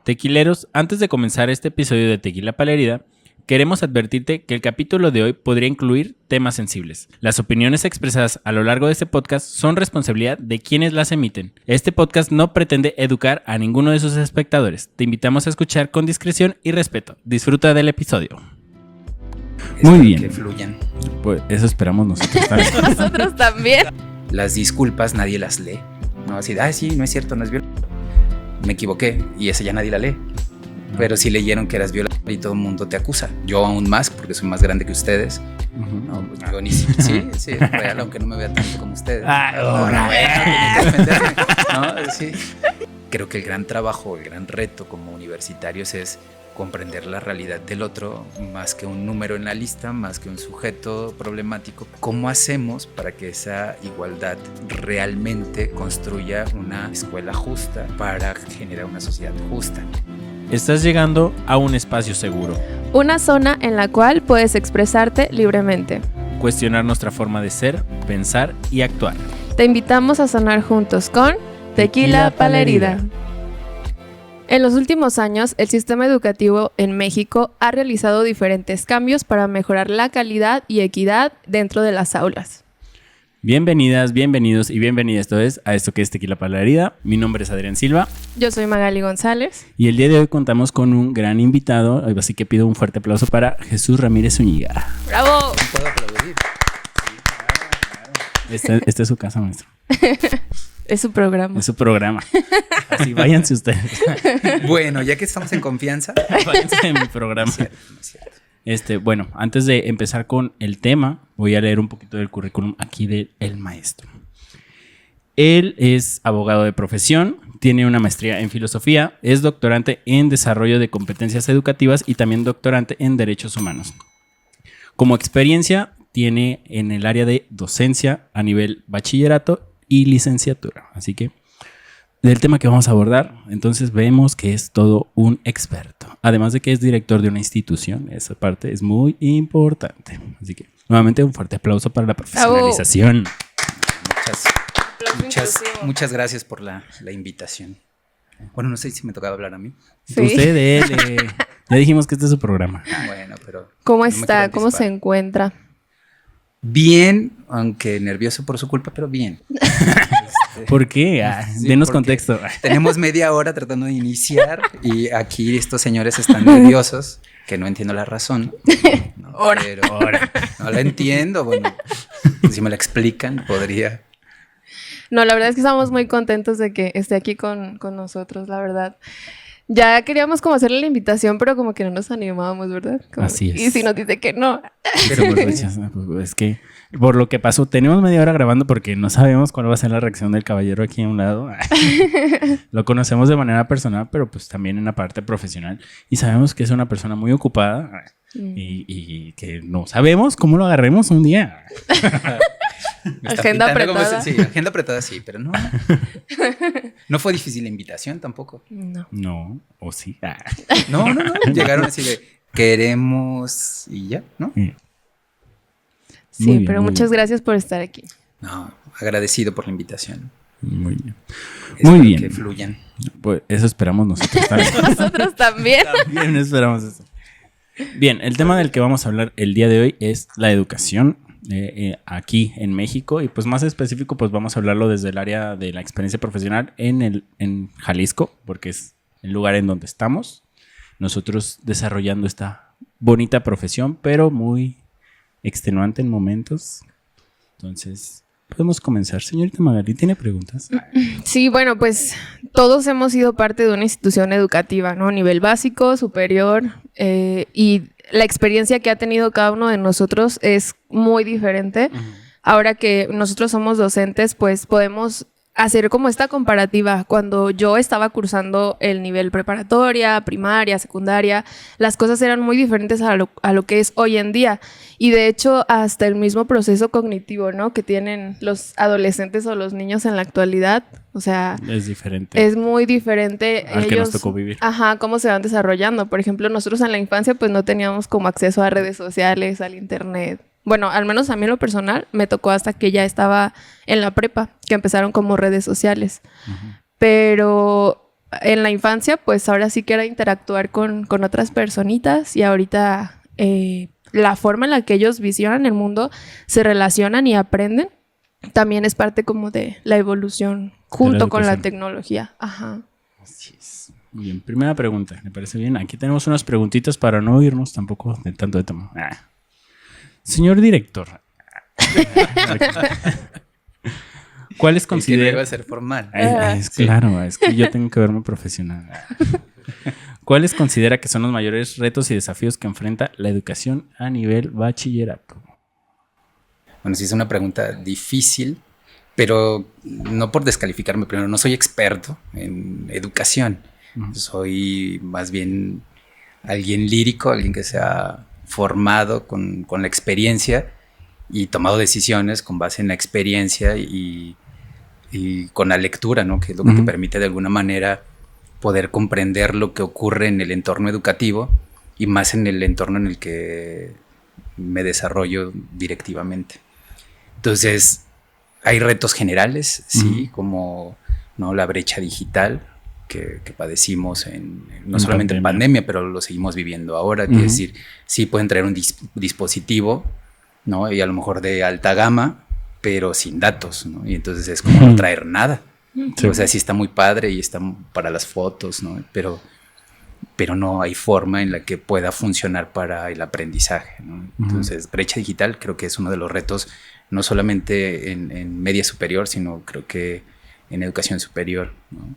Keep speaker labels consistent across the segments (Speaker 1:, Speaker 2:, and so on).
Speaker 1: Tequileros, antes de comenzar este episodio de Tequila pa' la Herida, queremos advertirte que el capítulo de hoy podría incluir temas sensibles. Las opiniones expresadas a lo largo de este podcast son responsabilidad de quienes las emiten. Este podcast no pretende educar a ninguno de sus espectadores. Te invitamos a escuchar con discreción y respeto. Disfruta del episodio. Muy bien.
Speaker 2: Que fluyan.
Speaker 1: Pues eso esperamos nosotros también.
Speaker 3: Nosotros también.
Speaker 2: Las disculpas nadie las lee. No así, sí, no es cierto, no es violador. Me equivoqué y esa ya nadie la lee. Pero sí leyeron que eras violador y todo el mundo te acusa. Yo aún más, porque soy más grande que ustedes. No, yo ni sí, real, aunque no me vea tanto como ustedes. No, sí. Creo que el gran trabajo, el gran reto como universitarios es comprender la realidad del otro, más que un número en la lista, más que un sujeto problemático. ¿Cómo hacemos para que esa igualdad realmente construya una escuela justa para generar una sociedad justa?
Speaker 1: Estás llegando a un espacio seguro.
Speaker 3: Una zona en la cual puedes expresarte libremente.
Speaker 1: Cuestionar nuestra forma de ser, pensar y actuar.
Speaker 3: Te invitamos a sonar juntos con Tequila pa' la Herida. En los últimos años, el sistema educativo en México ha realizado diferentes cambios para mejorar la calidad y equidad dentro de las aulas.
Speaker 1: Bienvenidas, bienvenidos y bienvenidas todos a esto que es Tequila pa' la Herida. Mi nombre es Adrián Silva.
Speaker 3: Yo soy Magali González.
Speaker 1: Y el día de hoy contamos con un gran invitado, así que pido un fuerte aplauso para Jesús Ramírez Zúñiga.
Speaker 3: ¡Bravo!
Speaker 2: ¿Puedo aplaudir?
Speaker 1: Esta es su casa, maestro.
Speaker 3: Es su programa.
Speaker 1: Es su programa. Así váyanse ustedes.
Speaker 2: Bueno, ya que estamos en confianza.
Speaker 1: Váyanse de mi programa.
Speaker 2: No es cierto.
Speaker 1: Bueno, antes de empezar con el tema, voy a leer un poquito del currículum aquí del maestro. Él es abogado de profesión, tiene una maestría en filosofía, es doctorante en desarrollo de competencias educativas y también doctorante en derechos humanos. Como experiencia, tiene en el área de docencia a nivel bachillerato y licenciatura. Así que del tema que vamos a abordar, entonces vemos que es todo un experto. Además de que es director de una institución, esa parte es muy importante. Así que nuevamente un fuerte aplauso para la profesionalización.
Speaker 2: Muchas gracias por la invitación. Bueno, no sé si me tocaba hablar a mí.
Speaker 3: Sí.
Speaker 1: Usted, él, ya dijimos que este es su programa.
Speaker 2: Bueno, pero
Speaker 3: ¿Cómo
Speaker 2: no
Speaker 3: está? ¿Cómo se encuentra?
Speaker 2: Bien, aunque nervioso por su culpa, pero bien.
Speaker 1: ¿Por qué?
Speaker 2: Sí,
Speaker 1: denos
Speaker 2: porque
Speaker 1: contexto.
Speaker 2: Tenemos media hora tratando de iniciar y aquí estos señores están nerviosos, que no entiendo la razón. No,
Speaker 1: Ahora.
Speaker 2: No la entiendo. Bueno, si me la explican, podría.
Speaker 3: No, la verdad es que estamos muy contentos de que esté aquí con nosotros, la verdad. Ya queríamos como hacerle la invitación, pero como que no nos animábamos, ¿verdad?
Speaker 1: Así es.
Speaker 3: Y si nos dice que no.
Speaker 1: Pero pues, es que por lo que pasó, tenemos media hora grabando porque no sabemos cuál va a ser la reacción del caballero aquí a un lado. Lo conocemos de manera personal, pero pues también en la parte profesional. Y sabemos que es una persona muy ocupada y que no sabemos cómo lo agarremos un día.
Speaker 3: Agenda apretada.
Speaker 2: Sí, agenda apretada sí, pero no. No fue difícil la invitación tampoco.
Speaker 1: No, o sí.
Speaker 2: No. Llegaron así de queremos y ya, ¿no?
Speaker 3: Sí,
Speaker 1: Muy bien,
Speaker 3: pero
Speaker 1: muy
Speaker 3: muchas
Speaker 1: bien.
Speaker 3: gracias por estar aquí.
Speaker 2: No, agradecido por la invitación.
Speaker 1: Muy bien.
Speaker 2: Espero
Speaker 1: Muy bien.
Speaker 2: que fluyan.
Speaker 1: Pues eso esperamos nosotros también.
Speaker 3: Nosotros también.
Speaker 1: También esperamos eso. Bien, el tema del que vamos a hablar el día de hoy es la educación aquí en México y pues más específico pues vamos a hablarlo desde el área de la experiencia profesional en Jalisco, porque es el lugar en donde estamos nosotros desarrollando esta bonita profesión, pero muy extenuante en momentos. Entonces, podemos comenzar. Señorita Magali, ¿tiene preguntas?
Speaker 3: Sí, bueno, pues todos hemos sido parte de una institución educativa, ¿no? Nivel básico, superior, y la experiencia que ha tenido cada uno de nosotros es muy diferente. Ahora que nosotros somos docentes, pues podemos hacer como esta comparativa. Cuando yo estaba cursando el nivel preparatoria, primaria, secundaria, las cosas eran muy diferentes a lo que es hoy en día. Y de hecho, hasta el mismo proceso cognitivo, ¿no?, que tienen los adolescentes o los niños en la actualidad, o sea,
Speaker 1: es diferente.
Speaker 3: Es muy diferente.
Speaker 1: Al que nos tocó vivir.
Speaker 3: Ajá, cómo se van desarrollando. Por ejemplo, nosotros en la infancia pues no teníamos como acceso a redes sociales, al internet. Bueno, al menos a mí en lo personal me tocó hasta que ya estaba en la prepa, que empezaron como redes sociales. Uh-huh. Pero en la infancia, pues ahora sí que era interactuar con otras personitas y ahorita la forma en la que ellos visionan el mundo, se relacionan y aprenden, también es parte como de la evolución junto con la tecnología. Ajá.
Speaker 1: Así es. Muy bien, primera pregunta, ¿me parece bien? Aquí tenemos unas preguntitas para no irnos tampoco de tanto de tema. Señor director, ¿cuáles considera?
Speaker 2: Que no iba a ser formal.
Speaker 1: Claro, es que yo tengo que verme profesional. ¿Cuáles considera que son los mayores retos y desafíos que enfrenta la educación a nivel bachillerato?
Speaker 2: Bueno, sí es una pregunta difícil, pero no por descalificarme, pero no soy experto en educación. Soy más bien alguien lírico, alguien que se ha formado con la experiencia y tomado decisiones con base en la experiencia y con la lectura, ¿no? Que es lo que te permite de alguna manera poder comprender lo que ocurre en el entorno educativo y más en el entorno en el que me desarrollo directivamente. Entonces, hay retos generales, sí, como, ¿no?, la brecha digital que padecimos no solamente en pandemia, pero lo seguimos viviendo ahora. Es decir, sí pueden traer un dispositivo, ¿no?, y a lo mejor de alta gama, pero sin datos, ¿no? Y entonces es como no traer nada. Sí. O sea, sí está muy padre y está para las fotos, ¿no? Pero no hay forma en la que pueda funcionar para el aprendizaje, ¿no? Entonces, brecha digital creo que es uno de los retos, no solamente en media superior, sino creo que en educación superior, ¿no?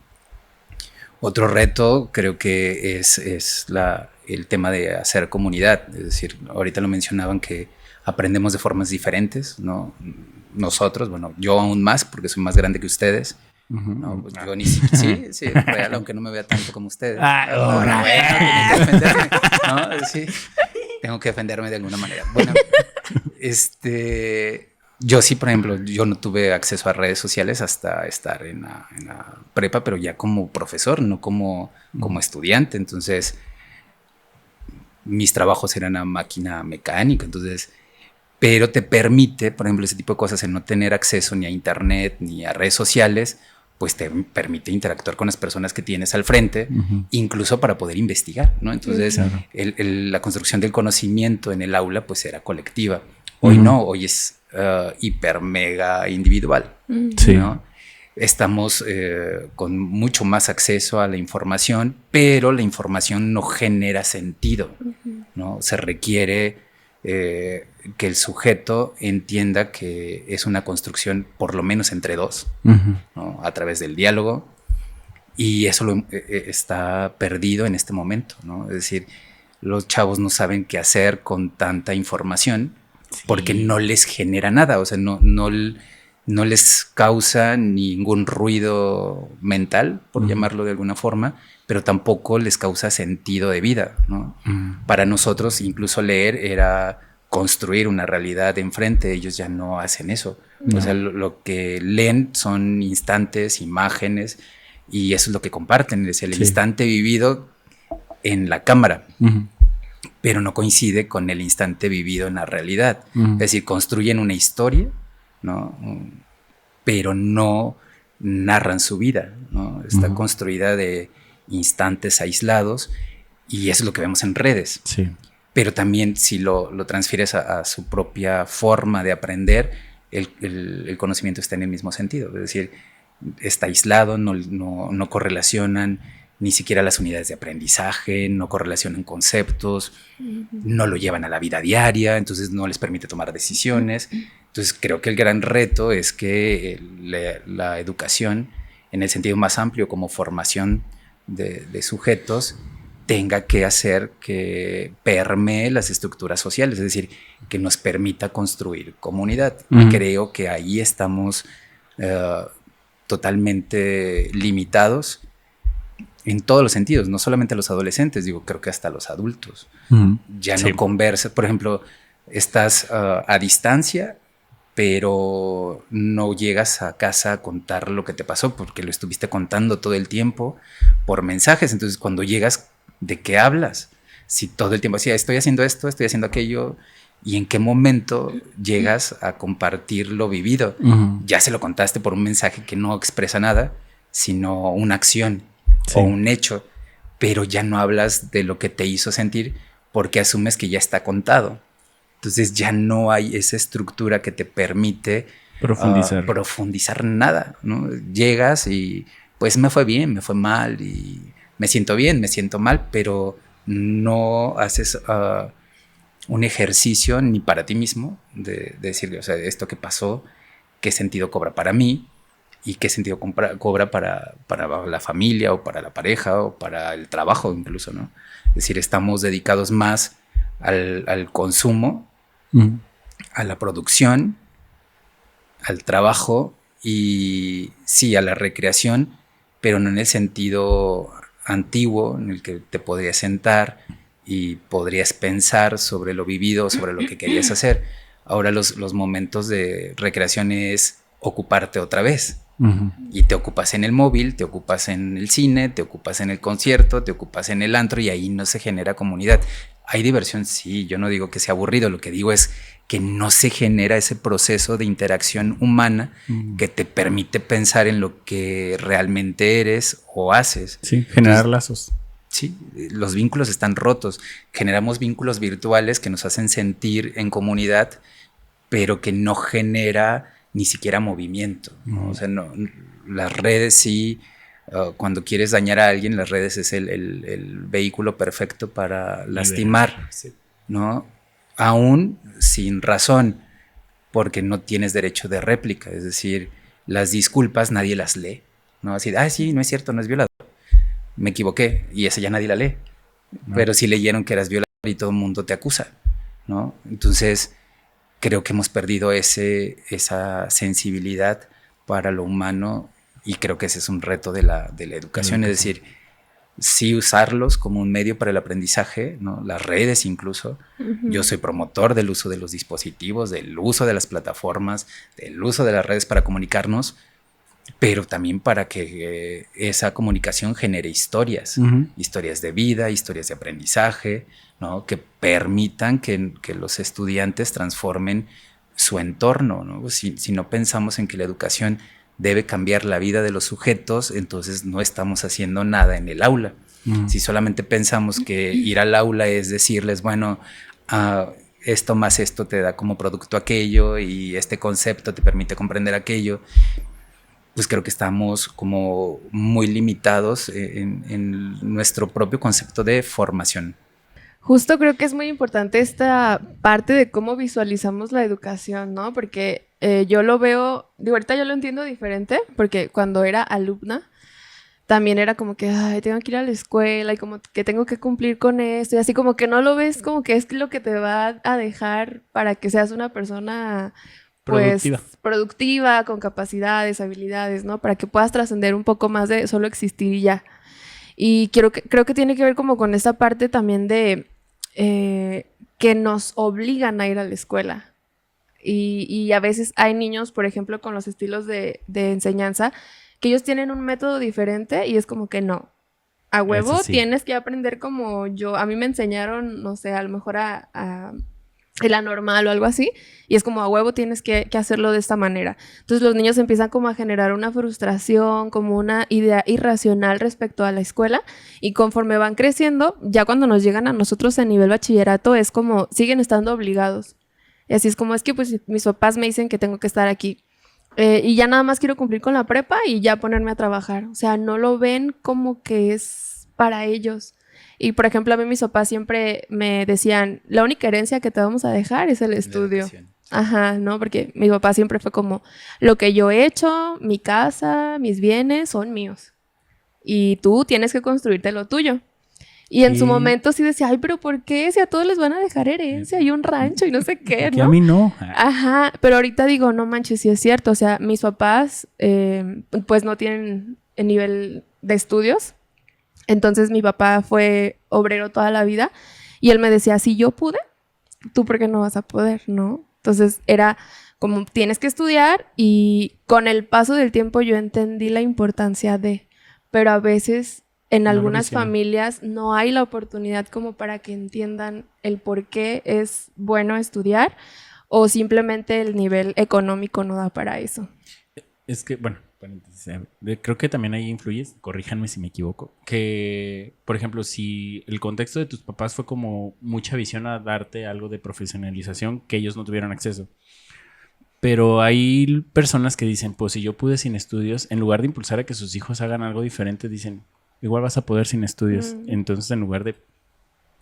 Speaker 2: Otro reto creo que es el tema de hacer comunidad. Es decir, ahorita lo mencionaban que aprendemos de formas diferentes, ¿no? Nosotros, bueno, yo aún más porque soy más grande que ustedes. No, pues yo ni siquiera, sí, real, aunque no me vea tanto como ustedes. Bueno, tengo que defenderme, ¿no? Sí, tengo que defenderme de alguna manera. Bueno, yo sí, por ejemplo, yo no tuve acceso a redes sociales hasta estar en la prepa, pero ya como profesor, no como estudiante. Entonces, mis trabajos eran a máquina mecánica, entonces, pero te permite, por ejemplo, ese tipo de cosas, el no tener acceso ni a internet ni a redes sociales, pues te permite interactuar con las personas que tienes al frente, incluso para poder investigar, ¿no? Entonces, claro, la construcción del conocimiento en el aula, pues era colectiva. Hoy no, hoy es hiper mega individual,
Speaker 1: sí,
Speaker 2: ¿no? Estamos con mucho más acceso a la información, pero la información no genera sentido, ¿no? Se requiere que el sujeto entienda que es una construcción por lo menos entre dos, ¿no?, a través del diálogo, y eso está perdido en este momento, ¿no? Es decir, los chavos no saben qué hacer con tanta información, sí, porque no les genera nada, o sea, no les causa ningún ruido mental, por llamarlo de alguna forma, pero tampoco les causa sentido de vida, ¿no? Para nosotros, incluso leer era construir una realidad enfrente. Ellos ya no hacen eso. No. O sea, lo que leen son instantes, imágenes, y eso es lo que comparten, es el instante vivido en la cámara, pero no coincide con el instante vivido en la realidad. Es decir, construyen una historia, ¿no?, pero no narran su vida, ¿no? Está construida de instantes aislados, y eso es lo que vemos en redes. Sí. Pero también si lo transfieres a su propia forma de aprender, el conocimiento está en el mismo sentido. Es decir, está aislado, no correlacionan ni siquiera las unidades de aprendizaje, no correlacionan conceptos, no lo llevan a la vida diaria, entonces no les permite tomar decisiones. Entonces creo que el gran reto es que la educación, en el sentido más amplio como formación de sujetos, tenga que hacer que permee las estructuras sociales, es decir, que nos permita construir comunidad. Creo que ahí estamos totalmente limitados en todos los sentidos, no solamente los adolescentes, creo que hasta los adultos. Ya no conversas, por ejemplo, estás a distancia, pero no llegas a casa a contar lo que te pasó porque lo estuviste contando todo el tiempo por mensajes. Entonces, cuando llegas, ¿de qué hablas? Si todo el tiempo decía, estoy haciendo esto, estoy haciendo aquello, ¿y en qué momento llegas a compartir lo vivido? Ya se lo contaste por un mensaje que no expresa nada, sino una acción. o un hecho, pero ya no hablas de lo que te hizo sentir porque asumes que ya está contado. Entonces ya no hay esa estructura que te permite profundizar nada, ¿no? Llegas y pues me fue bien, me fue mal y me siento bien, me siento mal, pero no haces un ejercicio ni para ti mismo de decirle, o sea, esto que pasó, qué sentido cobra para mí y qué sentido cobra para la familia o para la pareja o para el trabajo incluso, ¿no? Es decir, estamos dedicados más al consumo, a la producción, al trabajo y sí, a la recreación, pero no en el sentido antiguo en el que te podrías sentar y podrías pensar sobre lo vivido, sobre lo que querías hacer. Ahora los momentos de recreación es ocuparte otra vez. Y te ocupas en el móvil, te ocupas en el cine, te ocupas en el concierto, te ocupas en el antro y ahí no se genera comunidad. Hay diversión, sí, yo no digo que sea aburrido, lo que digo es que no se genera ese proceso de interacción humana que te permite pensar en lo que realmente eres o haces.
Speaker 1: Sí, generar lazos.
Speaker 2: Sí, los vínculos están rotos. Generamos vínculos virtuales que nos hacen sentir en comunidad, pero que no genera ni siquiera movimiento, ¿no? O sea, no, las redes sí, cuando quieres dañar a alguien, las redes es el vehículo perfecto para lastimar, ¿no? Aún sin razón, porque no tienes derecho de réplica, es decir, las disculpas nadie las lee, ¿no? Así, sí, no es cierto, no es violador, me equivoqué, y esa ya nadie la lee, no. Pero sí leyeron que eras violador y todo el mundo te acusa, ¿no? Entonces creo que hemos perdido esa sensibilidad para lo humano y creo que ese es un reto de la educación, es decir, sí usarlos como un medio para el aprendizaje, ¿no? Las redes incluso. Yo soy promotor del uso de los dispositivos, del uso de las plataformas, del uso de las redes para comunicarnos, pero también para que esa comunicación genere historias, historias de vida, historias de aprendizaje, ¿no? Que permitan que los estudiantes transformen su entorno, ¿no? Si no pensamos en que la educación debe cambiar la vida de los sujetos, entonces no estamos haciendo nada en el aula. Si solamente pensamos que ir al aula es decirles, bueno, esto más esto te da como producto aquello y este concepto te permite comprender aquello, pues creo que estamos como muy limitados en nuestro propio concepto de formación.
Speaker 3: Justo creo que es muy importante esta parte de cómo visualizamos la educación, ¿no? Porque yo lo veo, digo, ahorita yo lo entiendo diferente, porque cuando era alumna también era como que, ay, tengo que ir a la escuela y como que tengo que cumplir con esto, y así como que no lo ves como que es lo que te va a dejar para que seas una persona pues productiva, con capacidades, habilidades, ¿no? Para que puedas trascender un poco más de solo existir y ya. Y creo que tiene que ver como con esta parte también de que nos obligan a ir a la escuela. Y a veces hay niños, por ejemplo, con los estilos de enseñanza, que ellos tienen un método diferente y es como que no. A huevo tienes que aprender como yo. A mí me enseñaron, no sé, a lo mejor a el anormal o algo así, y es como a huevo tienes que hacerlo de esta manera. Entonces los niños empiezan como a generar una frustración, como una idea irracional respecto a la escuela, y conforme van creciendo, ya cuando nos llegan a nosotros en nivel bachillerato, es como siguen estando obligados. Y así es como, es que pues mis papás me dicen que tengo que estar aquí. Y ya nada más quiero cumplir con la prepa y ya ponerme a trabajar. O sea, no lo ven como que es para ellos. Y, por ejemplo, a mí mis papás siempre me decían, la única herencia que te vamos a dejar es el estudio. Ajá, ¿no? Porque mi papá siempre fue como, lo que yo he hecho, mi casa, mis bienes son míos. Y tú tienes que construirte lo tuyo. Y en su momento sí decía, ay, pero ¿por qué? Si a todos les van a dejar herencia y un rancho y no sé qué, ¿no?
Speaker 1: Y a mí no.
Speaker 3: Ajá, pero ahorita digo, no manches, sí es cierto. O sea, mis papás, pues no tienen el nivel de estudios. Entonces mi papá fue obrero toda la vida y él me decía, si yo pude, ¿tú por qué no vas a poder? ¿No? Entonces era como tienes que estudiar, y con el paso del tiempo yo entendí la importancia de, pero a veces en algunas familias no hay la oportunidad como para que entiendan el por qué es bueno estudiar, o simplemente el nivel económico no da para eso.
Speaker 1: Es que, bueno, paréntesis, creo que también ahí influye, corríjanme si me equivoco, que, por ejemplo, si el contexto de tus papás fue como mucha visión a darte algo de profesionalización que ellos no tuvieron acceso. Pero hay personas que dicen, pues si yo pude sin estudios, en lugar de impulsar a que sus hijos hagan algo diferente, dicen, igual vas a poder sin estudios. Entonces, en lugar de,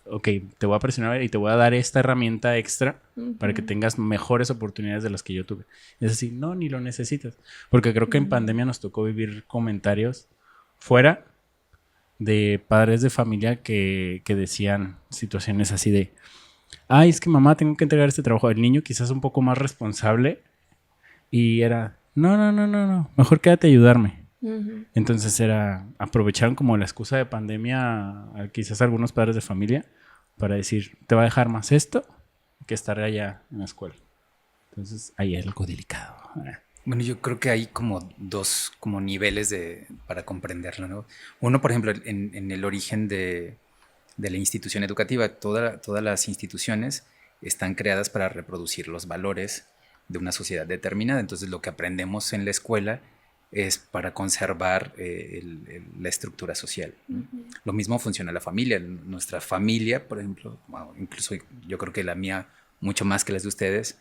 Speaker 1: ok, te voy a presionar y te voy a dar esta herramienta extra para que tengas mejores oportunidades de las que yo tuve. Es así, no, ni lo necesitas. Porque creo que en pandemia nos tocó vivir comentarios fuera de padres de familia que decían situaciones así de, ay, es que mamá, tengo que entregar este trabajo. El niño quizás un poco más responsable y era, no, mejor quédate a ayudarme. Entonces aprovecharon como la excusa de pandemia quizás algunos padres de familia para decir, te va a dejar más esto que estar allá en la escuela. Entonces ahí es algo delicado.
Speaker 2: Bueno, yo creo que hay como dos como niveles para comprenderlo, ¿no? Uno, por ejemplo, en el origen de la institución educativa, todas las instituciones están creadas para reproducir los valores de una sociedad determinada. Entonces lo que aprendemos en la escuela es para conservar la estructura social, ¿no? Lo mismo funciona la familia. Nuestra familia, por ejemplo, bueno, incluso yo creo que la mía mucho más que las de ustedes,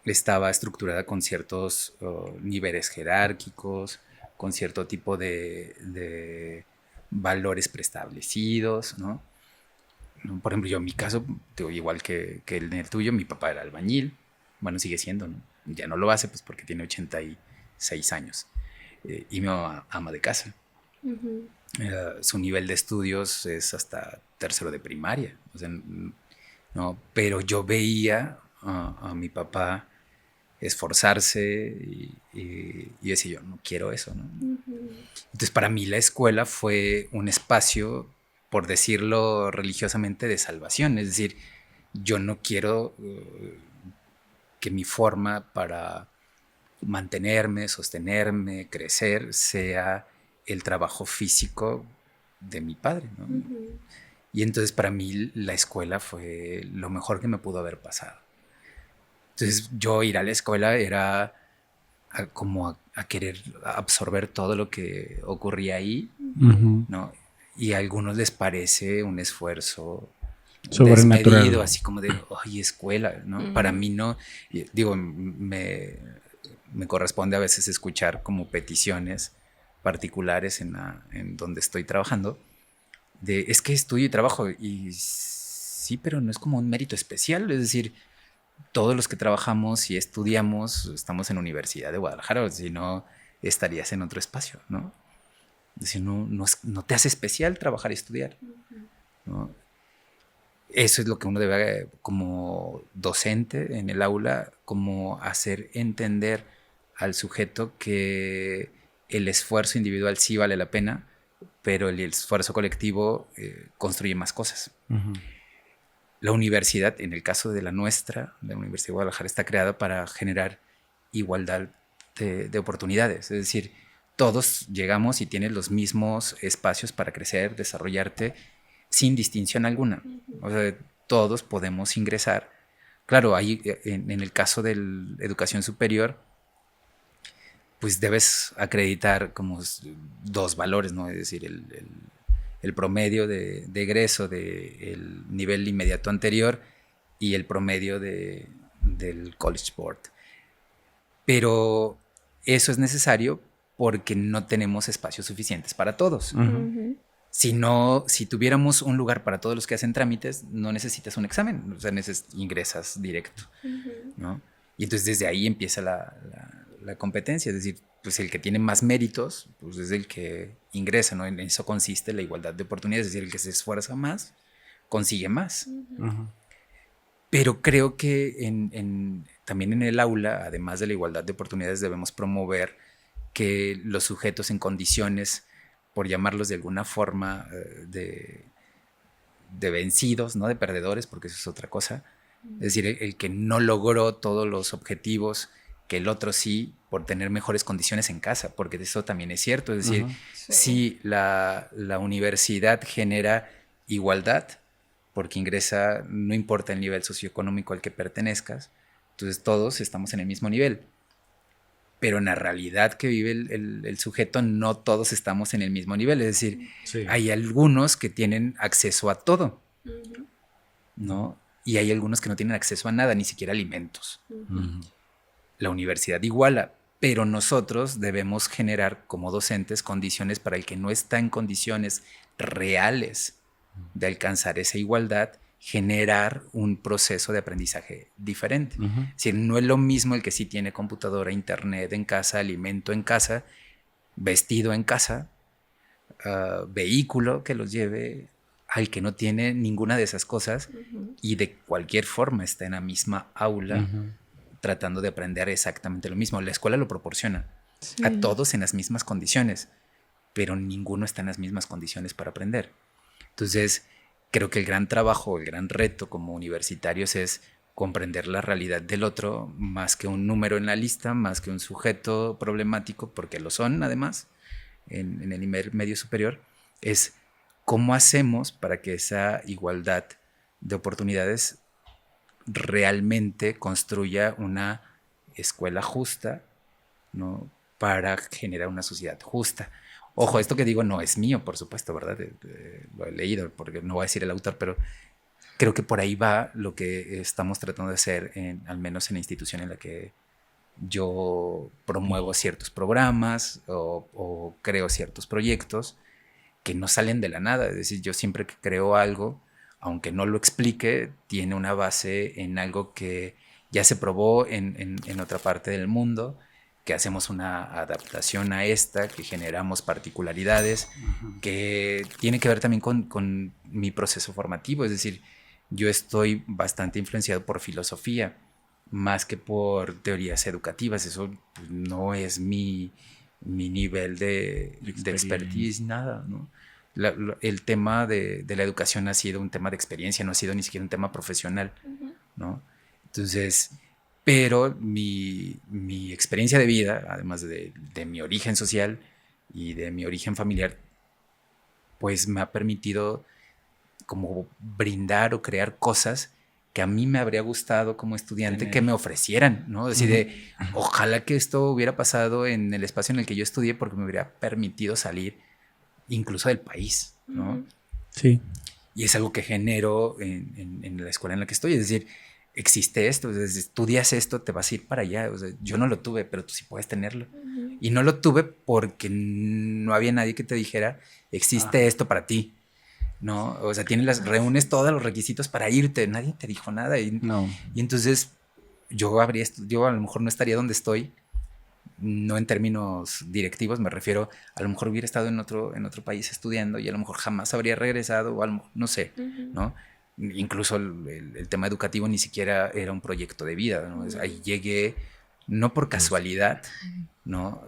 Speaker 2: estaba estructurada con ciertos niveles jerárquicos, con cierto tipo de valores preestablecidos, ¿no? Por ejemplo, yo en mi caso, igual que en el tuyo, mi papá era albañil, bueno, sigue siendo, ¿no? Ya no lo hace pues porque tiene 86 años, y mi mamá ama de casa. Su nivel de estudios es hasta tercero de primaria, o sea, ¿no? Pero yo veía a mi papá esforzarse y decía yo, no quiero eso, ¿no? Entonces para mí la escuela fue un espacio, por decirlo religiosamente, de salvación. Es decir, yo no quiero que mi forma para mantenerme, sostenerme, crecer, sea el trabajo físico de mi padre, ¿no? Y entonces para mí la escuela fue lo mejor que me pudo haber pasado. Entonces yo ir a la escuela era como a querer absorber todo lo que ocurría ahí, ¿no? Y a algunos les parece un esfuerzo
Speaker 1: sobrenatural,
Speaker 2: desmedido, así como de, ay, escuela, ¿no? Para mí no, digo, me corresponde a veces escuchar como peticiones particulares en donde estoy trabajando, es que estudio y trabajo, y sí, pero no es como un mérito especial, es decir, todos los que trabajamos y estudiamos estamos en la Universidad de Guadalajara, o si no estarías en otro espacio, ¿no? Es decir, no te hace especial trabajar y estudiar, ¿no? Eso es lo que uno debe, como docente en el aula, como hacer entender al sujeto que el esfuerzo individual sí vale la pena, pero el esfuerzo colectivo construye más cosas. La universidad, en el caso de la nuestra, de la Universidad de Guadalajara, está creada para generar igualdad de oportunidades. Es decir, todos llegamos y tienes los mismos espacios para crecer, desarrollarte, sin distinción alguna. O sea, todos podemos ingresar. Claro, ahí, en el caso de la educación superior, pues debes acreditar como dos valores, ¿no? Es decir, el promedio de egreso del nivel inmediato anterior y el promedio del College Board. Pero eso es necesario porque no tenemos espacios suficientes para todos. Si tuviéramos un lugar para todos los que hacen trámites, no necesitas un examen, o sea, ingresas directo, ¿no? Y entonces desde ahí empieza la competencia, es decir, pues el que tiene más méritos, pues es el que ingresa, ¿no? En eso consiste la igualdad de oportunidades, es decir, el que se esfuerza más, consigue más. Pero creo que también en el aula, además de la igualdad de oportunidades, debemos promover que los sujetos en condiciones, por llamarlos de alguna forma, de vencidos, no de perdedores, porque eso es otra cosa. Es decir, el que no logró todos los objetivos que el otro sí, por tener mejores condiciones en casa, porque eso también es cierto. Es decir, si la universidad genera igualdad, porque ingresa, no importa el nivel socioeconómico al que pertenezcas, entonces todos estamos en el mismo nivel. pero en la realidad que vive el sujeto no todos estamos en el mismo nivel, es decir, hay algunos que tienen acceso a todo, ¿no? Y hay algunos que no tienen acceso a nada, ni siquiera alimentos. La universidad iguala, pero nosotros debemos generar como docentes condiciones para el que no está en condiciones reales de alcanzar esa igualdad, generar un proceso de aprendizaje diferente. Es decir, no es lo mismo el que sí tiene computadora, internet en casa, alimento en casa, vestido en casa, vehículo que los lleve, al que no tiene ninguna de esas cosas y de cualquier forma está en la misma aula tratando de aprender exactamente lo mismo. La escuela lo proporciona a todos en las mismas condiciones, pero ninguno está en las mismas condiciones para aprender. Entonces, creo que el gran trabajo, el gran reto como universitarios es comprender la realidad del otro más que un número en la lista, más que un sujeto problemático, porque lo son además en el nivel medio superior, es cómo hacemos para que esa igualdad de oportunidades realmente construya una escuela justa, ¿no? Para generar una sociedad justa. Ojo, esto que digo no es mío, por supuesto, ¿verdad? Lo he leído, porque no voy a decir el autor, pero creo que por ahí va lo que estamos tratando de hacer, al menos en la institución en la que yo promuevo ciertos programas o creo ciertos proyectos que no salen de la nada. Es decir, yo siempre que creo algo, aunque no lo explique, tiene una base en algo que ya se probó en otra parte del mundo, que hacemos una adaptación a esta, que generamos particularidades, que tiene que ver también con mi proceso formativo. Es decir, yo estoy bastante influenciado por filosofía, más que por teorías educativas. Eso pues, no es mi nivel de expertise, nada, ¿no? El tema de la educación ha sido un tema de experiencia, no ha sido ni siquiera un tema profesional, ¿no? Entonces, pero mi experiencia de vida, además de mi origen social y de mi origen familiar, pues me ha permitido como brindar o crear cosas que a mí me habría gustado como estudiante que me ofrecieran, ¿no? Es decir, ojalá que esto hubiera pasado en el espacio en el que yo estudié, porque me hubiera permitido salir incluso del país, ¿no?
Speaker 1: Sí.
Speaker 2: Y es algo que genero en la escuela en la que estoy. Es decir, existe esto, estudias esto, te vas a ir para allá. O sea, yo no lo tuve, pero tú sí puedes tenerlo. Y no lo tuve porque no había nadie que te dijera, existe esto para ti, ¿no? O sea, reúnes todos los requisitos para irte. Nadie te dijo nada. Y entonces yo a lo mejor no estaría donde estoy. No en términos directivos, me refiero, a lo mejor hubiera estado en otro país estudiando y a lo mejor jamás habría regresado, o a lo mejor, no sé, ¿no? Incluso el tema educativo ni siquiera era un proyecto de vida, ¿no? Ahí llegué no por casualidad, ¿no?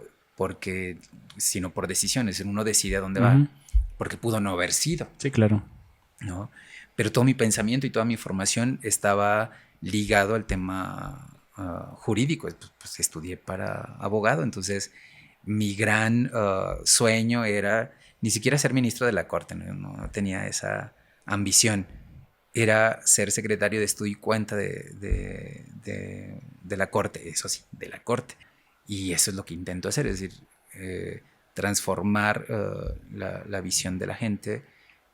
Speaker 2: Sino por decisiones. Uno decide a dónde va, porque pudo no haber sido.
Speaker 1: Sí, claro.
Speaker 2: ¿No? Pero todo mi pensamiento y toda mi formación estaba ligado al tema jurídico. Pues estudié para abogado, entonces mi gran sueño era ni siquiera ser ministro de la corte, no tenía esa ambición, era ser secretario de estudio y cuenta de la corte, eso sí, de la corte. Y eso es lo que intento hacer, es decir, transformar la visión de la gente,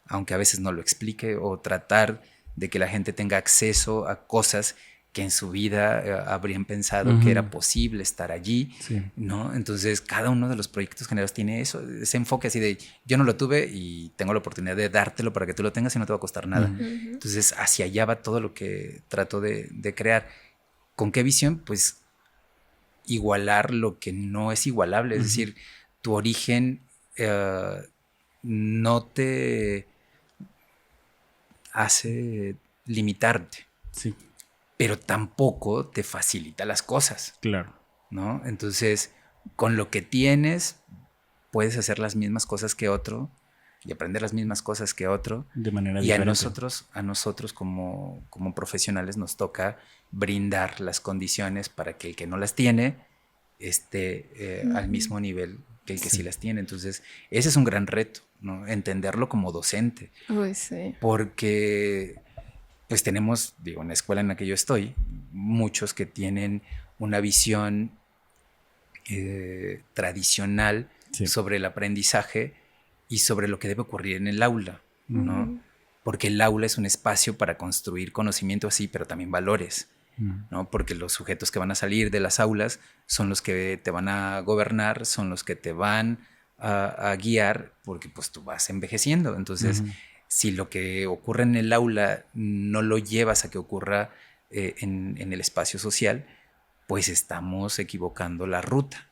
Speaker 2: aunque a veces no lo explique, o tratar de que la gente tenga acceso a cosas que en su vida habrían pensado que era posible estar allí, ¿no? Entonces, cada uno de los proyectos generados tiene ese enfoque así de, yo no lo tuve y tengo la oportunidad de dártelo para que tú lo tengas y no te va a costar nada. Entonces, hacia allá va todo lo que trato de crear. ¿Con qué visión? Pues igualar lo que no es igualable, es decir, tu origen no te hace limitarte.
Speaker 1: Sí.
Speaker 2: Pero tampoco te facilita las cosas.
Speaker 1: Claro.
Speaker 2: ¿No? Entonces, con lo que tienes, puedes hacer las mismas cosas que otro y aprender las mismas cosas que otro.
Speaker 1: De manera
Speaker 2: y
Speaker 1: diferente.
Speaker 2: a nosotros como profesionales nos toca brindar las condiciones para que el que no las tiene esté al mismo nivel que el que sí las tiene. Entonces, ese es un gran reto, ¿no? Entenderlo como docente.
Speaker 3: Uy, sí.
Speaker 2: Porque pues tenemos, digo, en la escuela en la que yo estoy, muchos que tienen una visión tradicional sobre el aprendizaje y sobre lo que debe ocurrir en el aula, ¿no? Porque el aula es un espacio para construir conocimiento, sí, pero también valores, ¿no? Porque los sujetos que van a salir de las aulas son los que te van a gobernar, son los que te van a guiar, porque pues tú vas envejeciendo. Entonces, si lo que ocurre en el aula no lo llevas a que ocurra en el espacio social, pues estamos equivocando la ruta,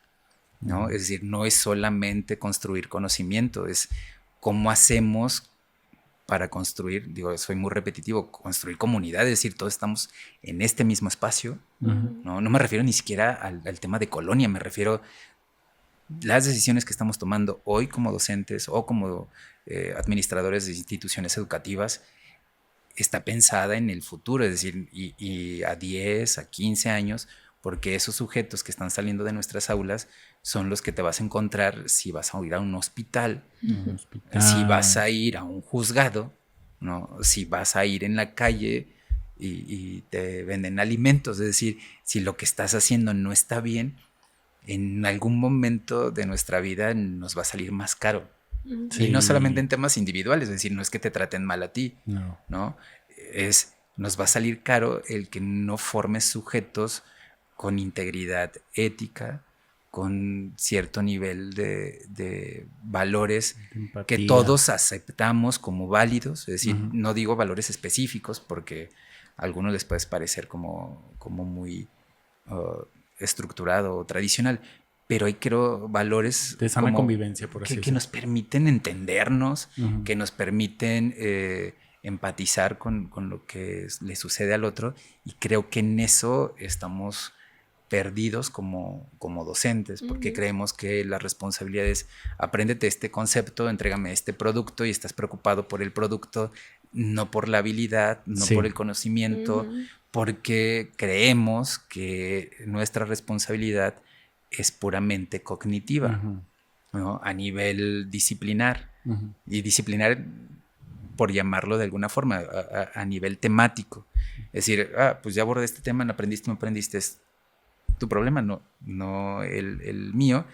Speaker 2: ¿no? Es decir, no es solamente construir conocimiento, es cómo hacemos para construir, digo, soy muy repetitivo, construir comunidad, es decir, todos estamos en este mismo espacio, ¿no? No me refiero ni siquiera al tema de colonia, me refiero a las decisiones que estamos tomando hoy como docentes o como administradores de instituciones educativas, está pensada en el futuro, es decir, y a 10, a 15 años, porque esos sujetos que están saliendo de nuestras aulas son los que te vas a encontrar si vas a ir a un hospital, si vas a ir a un juzgado, ¿no? Si vas a ir en la calle y te venden alimentos. Es decir, si lo que estás haciendo no está bien, en algún momento de nuestra vida nos va a salir más caro. Sí. Y no solamente en temas individuales, es decir, no es que te traten mal a ti, ¿no? Nos va a salir caro el que no formes sujetos con integridad ética, con cierto nivel de valores empatía, que todos aceptamos como válidos. Es decir, no digo valores específicos porque a algunos les puede parecer como muy estructurado o tradicional, pero hay, creo, valores
Speaker 1: de sana convivencia, por así
Speaker 2: que nos permiten entendernos, que nos permiten empatizar con lo que le sucede al otro, y creo que en eso estamos perdidos como docentes, porque creemos que la responsabilidad es: apréndete este concepto, entrégame este producto, y estás preocupado por el producto, no por la habilidad, no por el conocimiento, porque creemos que nuestra responsabilidad es puramente cognitiva, ¿no? A nivel disciplinar, y disciplinar, por llamarlo de alguna forma, a nivel temático. Es decir, pues ya abordé este tema, no aprendiste, es tu problema, no el mío,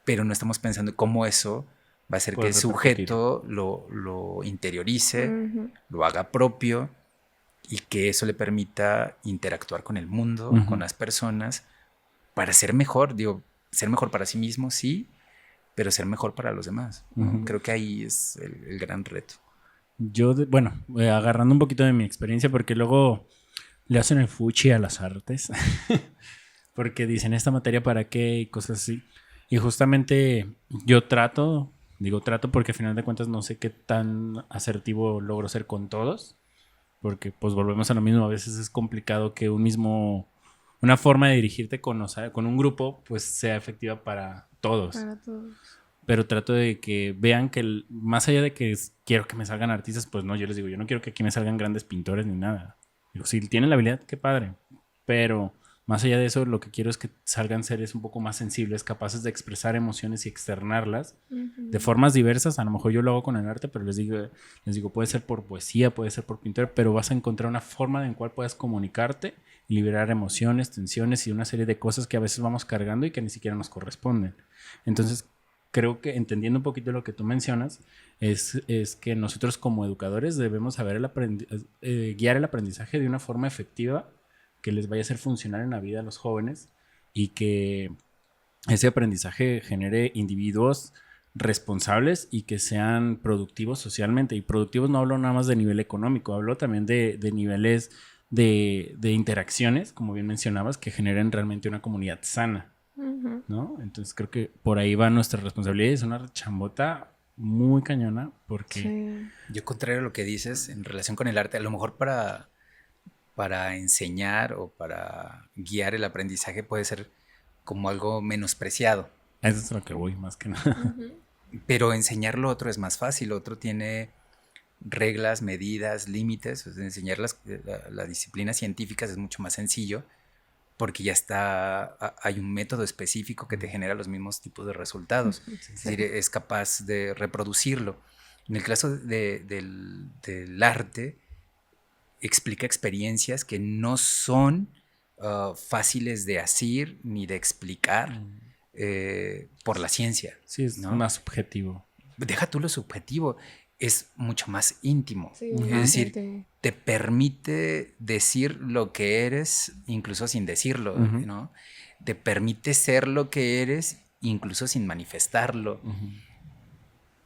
Speaker 2: pero no estamos pensando cómo eso va a hacer que el sujeto lo interiorice, lo haga propio, y que eso le permita interactuar con el mundo, con las personas, para ser mejor. Digo, ser mejor para sí mismo, sí, pero ser mejor para los demás, ¿no? Creo que ahí es el gran reto.
Speaker 1: Yo, agarrando un poquito de mi experiencia, porque luego le hacen el fuchi a las artes, porque dicen, ¿esta materia para qué? Y cosas así. Y justamente yo trato porque al final de cuentas no sé qué tan asertivo logro ser con todos, porque pues volvemos a lo mismo, a veces es complicado que una forma de dirigirte con un grupo pues sea efectiva para todos. Para todos. Pero trato de que vean que más allá de que quiero que me salgan artistas, pues no, yo les digo, yo no quiero que aquí me salgan grandes pintores ni nada. Digo, si tienen la habilidad, qué padre. Pero más allá de eso, lo que quiero es que salgan seres un poco más sensibles, capaces de expresar emociones y externarlas de formas diversas. A lo mejor yo lo hago con el arte, pero les digo, puede ser por poesía, puede ser por pintura, pero vas a encontrar una forma en la cual puedas comunicarte, liberar emociones, tensiones y una serie de cosas que a veces vamos cargando y que ni siquiera nos corresponden. Entonces, creo que entendiendo un poquito lo que tú mencionas, es que nosotros como educadores debemos saber guiar el aprendizaje de una forma efectiva que les vaya a ser funcional en la vida a los jóvenes, y que ese aprendizaje genere individuos responsables y que sean productivos socialmente. Y productivos no hablo nada más de nivel económico, hablo también de niveles de interacciones, como bien mencionabas, que generen realmente una comunidad sana, ¿no? Entonces creo que por ahí va nuestra responsabilidad. Es una chambota muy cañona, porque...
Speaker 2: Sí. Yo, contrario a lo que dices en relación con el arte, a lo mejor para enseñar o para guiar el aprendizaje puede ser como algo menospreciado.
Speaker 1: Eso es lo que voy, más que nada.
Speaker 2: Pero enseñar lo otro es más fácil. Lo otro tiene reglas, medidas, límites. O sea, enseñar las disciplinas científicas es mucho más sencillo, porque ya hay un método específico que te genera los mismos tipos de resultados. Sí. Es decir, es capaz de reproducirlo. En el caso del arte, explica experiencias que no son fáciles de asir ni de explicar, por la ciencia.
Speaker 1: Sí, es
Speaker 2: ¿no?
Speaker 1: más subjetivo.
Speaker 2: Deja tú lo subjetivo, es mucho más íntimo.
Speaker 3: Sí,
Speaker 2: Es decir, te permite decir lo que eres incluso sin decirlo, ¿no? Te permite ser lo que eres incluso sin manifestarlo.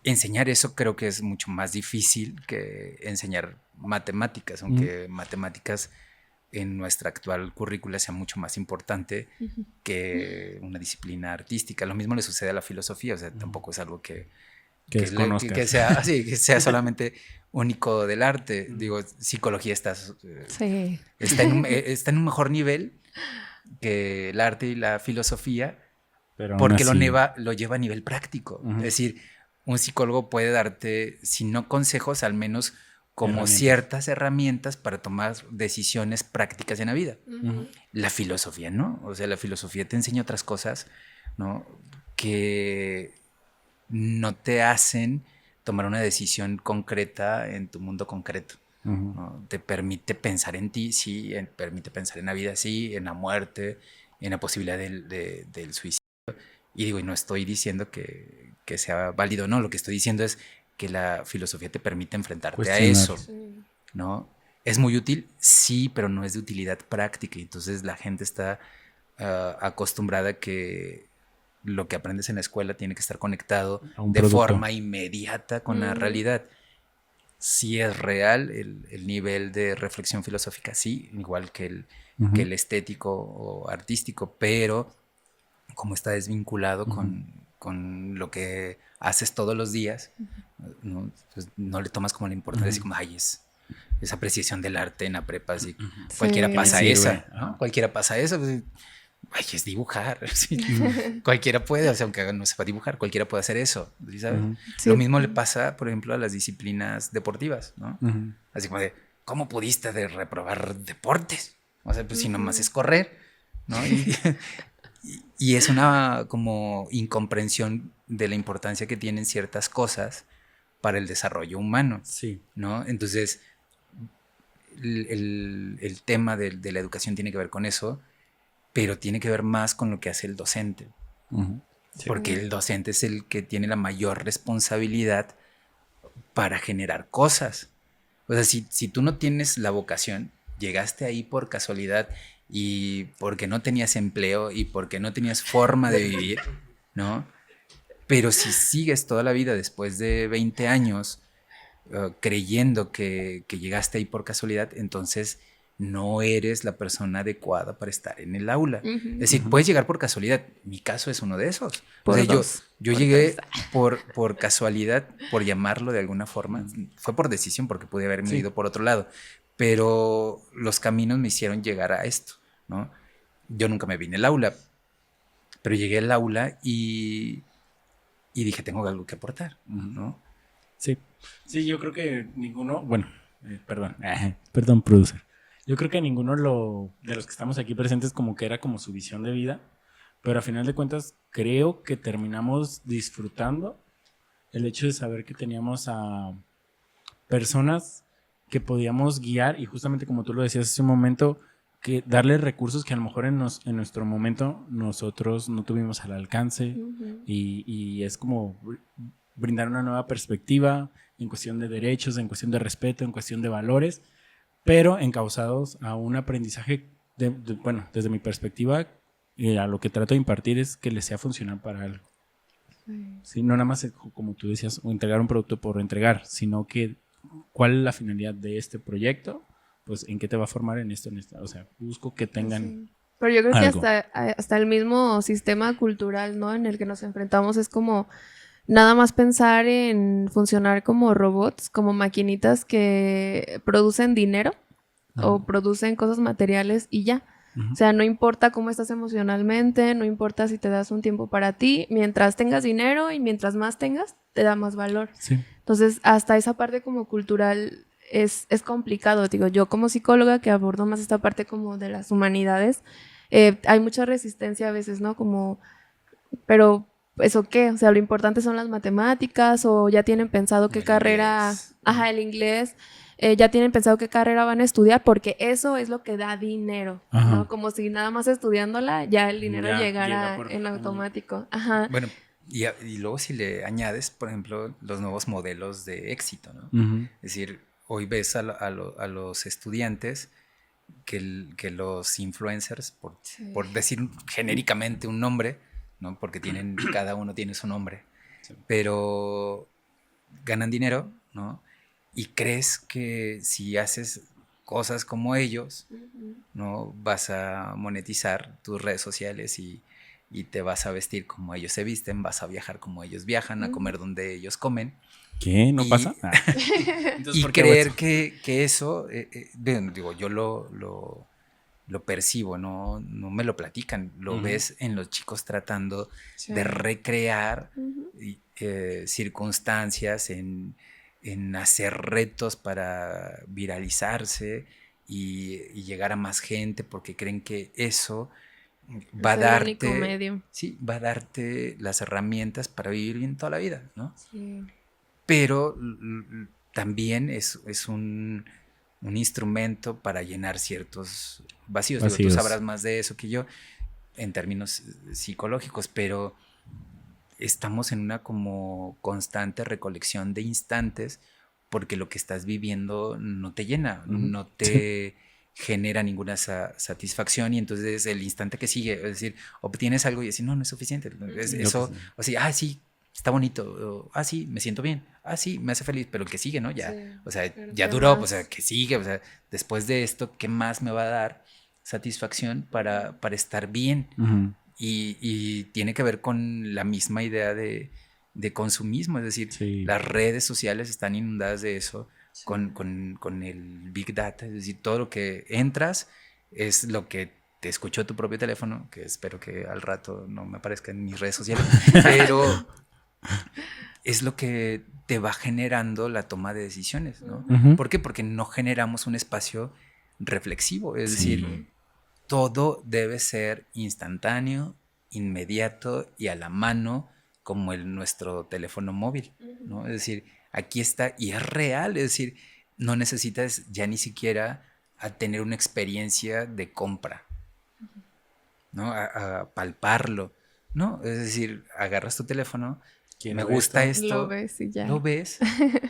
Speaker 2: Enseñar eso creo que es mucho más difícil que enseñar matemáticas, aunque matemáticas en nuestra actual currícula sea mucho más importante que una disciplina artística. Lo mismo le sucede a la filosofía, o sea, tampoco es algo que sea solamente único del arte. Digo, psicología está en un mejor nivel que el arte y la filosofía, pero porque lo lleva a nivel práctico. Es decir, un psicólogo puede darte, si no consejos, al menos como ciertas herramientas para tomar decisiones prácticas en la vida. La filosofía, ¿no? O sea, la filosofía te enseña otras cosas, ¿no? Que no te hacen tomar una decisión concreta en tu mundo concreto. ¿No? Te permite pensar en ti, sí, permite pensar en la vida, sí, en la muerte, en la posibilidad del suicidio. Y digo, y no estoy diciendo que sea válido, no, lo que estoy diciendo es que la filosofía te permite enfrentarte a eso, ¿no? ¿Es muy útil? Sí, pero no es de utilidad práctica. Entonces la gente está acostumbrada a que lo que aprendes en la escuela tiene que estar conectado de forma inmediata con la realidad. Sí es real el nivel de reflexión filosófica, sí, igual que el estético o artístico, pero como está desvinculado con lo que haces todos los días, ¿no? Pues no le tomas como la importancia, así como, ay, esa apreciación del arte en la prepa, así, cualquiera pasa esa, ¿no? Cualquiera pasa eso, pues, ay, es dibujar, ¿sí? Cualquiera puede, o sea, aunque no sepa dibujar, cualquiera puede hacer eso, ¿sabes? Lo mismo le pasa, por ejemplo, a las disciplinas deportivas, ¿no? Así como de, ¿cómo pudiste reprobar deportes? O sea, pues si nomás es correr, ¿no? Y es una como incomprensión de la importancia que tienen ciertas cosas para el desarrollo humano, ¿no? Entonces, el tema de la educación tiene que ver con eso, pero tiene que ver más con lo que hace el docente. Porque el docente es el que tiene la mayor responsabilidad para generar cosas. O sea, si tú no tienes la vocación, llegaste ahí por casualidad y porque no tenías empleo y porque no tenías forma de vivir, ¿no? Pero si sigues toda la vida después de 20 años creyendo que llegaste ahí por casualidad, entonces no eres la persona adecuada para estar en el aula. Es decir, puedes llegar por casualidad. Mi caso es uno de esos. O sea, yo llegué por casualidad, por llamarlo de alguna forma. Fue por decisión porque pude haberme ido por otro lado. Pero los caminos me hicieron llegar a esto, ¿no? Yo nunca me vine al aula, pero llegué al aula y dije, tengo algo que aportar, ¿no?
Speaker 1: Sí, yo creo que ninguno, perdón, producer. Yo creo que ninguno de los que estamos aquí presentes como que era como su visión de vida, pero a final de cuentas creo que terminamos disfrutando el hecho de saber que teníamos a personas que podíamos guiar y justamente como tú lo decías hace un momento, que darle recursos que a lo mejor en nuestro momento nosotros no tuvimos al alcance y es como brindar una nueva perspectiva en cuestión de derechos, en cuestión de respeto, en cuestión de valores, pero encausados a un aprendizaje, bueno, desde mi perspectiva, a lo que trato de impartir es que les sea funcional para algo. Sí, no nada más, como tú decías, entregar un producto por entregar, sino que cuál es la finalidad de este proyecto, pues en qué te va a formar en esto, o sea, busco que tengan... Sí.
Speaker 3: Pero yo creo algo. Que hasta el mismo sistema cultural, ¿no?, en el que nos enfrentamos es como nada más pensar en funcionar como robots, como maquinitas que producen dinero o producen cosas materiales y ya. O sea, no importa cómo estás emocionalmente, no importa si te das un tiempo para ti, mientras tengas dinero y mientras más tengas, te da más valor. Sí. Entonces, hasta esa parte como cultural es complicado. Digo, yo como psicóloga que abordo más esta parte como de las humanidades, hay mucha resistencia a veces, ¿no? Como, pero pues o qué, o sea, lo importante son las matemáticas o ya tienen pensado qué
Speaker 2: El
Speaker 3: carrera,
Speaker 2: inglés.
Speaker 3: el inglés, ya tienen pensado qué carrera van a estudiar porque eso es lo que da dinero,
Speaker 1: Ajá.
Speaker 3: ¿no? Como si nada más estudiándola ya el dinero
Speaker 1: Ya
Speaker 3: llegara
Speaker 1: llega por-
Speaker 3: en automático. Ajá.
Speaker 2: Bueno, y luego si le añades, por ejemplo, los nuevos modelos de éxito, ¿no?
Speaker 1: Ujú.
Speaker 2: Es decir, hoy ves a los estudiantes que los influencers, por decir genéricamente un nombre, ¿no? Porque cada uno tiene su nombre, pero ganan dinero, ¿no? Y crees que si haces cosas como ellos, ¿no? Vas a monetizar tus redes sociales y te vas a vestir como ellos se visten, vas a viajar como ellos viajan, a comer donde ellos comen.
Speaker 1: ¿Qué? ¿No
Speaker 2: Y-
Speaker 1: pasa? Ah. Entonces,
Speaker 2: Y
Speaker 1: ¿por qué hago
Speaker 2: creer
Speaker 1: eso?
Speaker 2: que eso, bueno, digo, yo lo percibo, no me lo platican, lo
Speaker 1: Ujú.
Speaker 2: ves en los chicos tratando
Speaker 3: Sí.
Speaker 2: de recrear
Speaker 3: Ujú.
Speaker 2: circunstancias, en hacer retos para viralizarse y llegar a más gente porque creen que eso va a
Speaker 3: Es el único
Speaker 2: darte,
Speaker 3: medio.
Speaker 2: sí, va a darte las herramientas para vivir bien toda la vida, ¿no?
Speaker 3: Sí.
Speaker 2: Pero también es un instrumento para llenar ciertos vacíos. Digo, tú
Speaker 1: Vacíos.
Speaker 2: sabrás más de eso que yo en términos psicológicos, pero estamos en una como constante recolección de instantes porque lo que estás viviendo no te llena,
Speaker 1: Ujú.
Speaker 2: no te genera ninguna satisfacción y entonces el instante que sigue, es decir, obtienes algo y decir, no es suficiente. Eso, o sea, sí, está bonito, sí, me siento bien, sí, me hace feliz, pero el que sigue, ¿no? Ya,
Speaker 3: Sí,
Speaker 2: o sea,
Speaker 3: pero
Speaker 2: ya
Speaker 3: ¿qué
Speaker 2: duró,
Speaker 3: más?
Speaker 2: o sea, que sigue, o sea, después de esto, ¿qué más me va a dar satisfacción para estar bien?
Speaker 1: Ujú.
Speaker 2: Y tiene que ver con la misma idea de consumismo, es decir,
Speaker 1: Sí.
Speaker 2: las redes sociales están inundadas de eso,
Speaker 3: Sí.
Speaker 2: con el Big Data, es decir, todo lo que entras es lo que te escuchó tu propio teléfono, que espero que al rato no me aparezca en mis redes sociales, pero es lo que te va generando la toma de decisiones, ¿no?
Speaker 1: Ujú.
Speaker 2: ¿Por qué? Porque no generamos un espacio reflexivo, es
Speaker 1: Sí.
Speaker 2: decir, todo debe ser instantáneo, inmediato y a la mano, como nuestro teléfono móvil, ¿no? Es decir, aquí está y es real, es decir, no necesitas ya ni siquiera a tener una experiencia de compra, ¿no? A palparlo, ¿no? Es decir, agarras tu teléfono,
Speaker 1: Quiero
Speaker 2: me gusta
Speaker 1: esto.
Speaker 2: esto,
Speaker 3: Lo ves y ya.
Speaker 2: lo ves,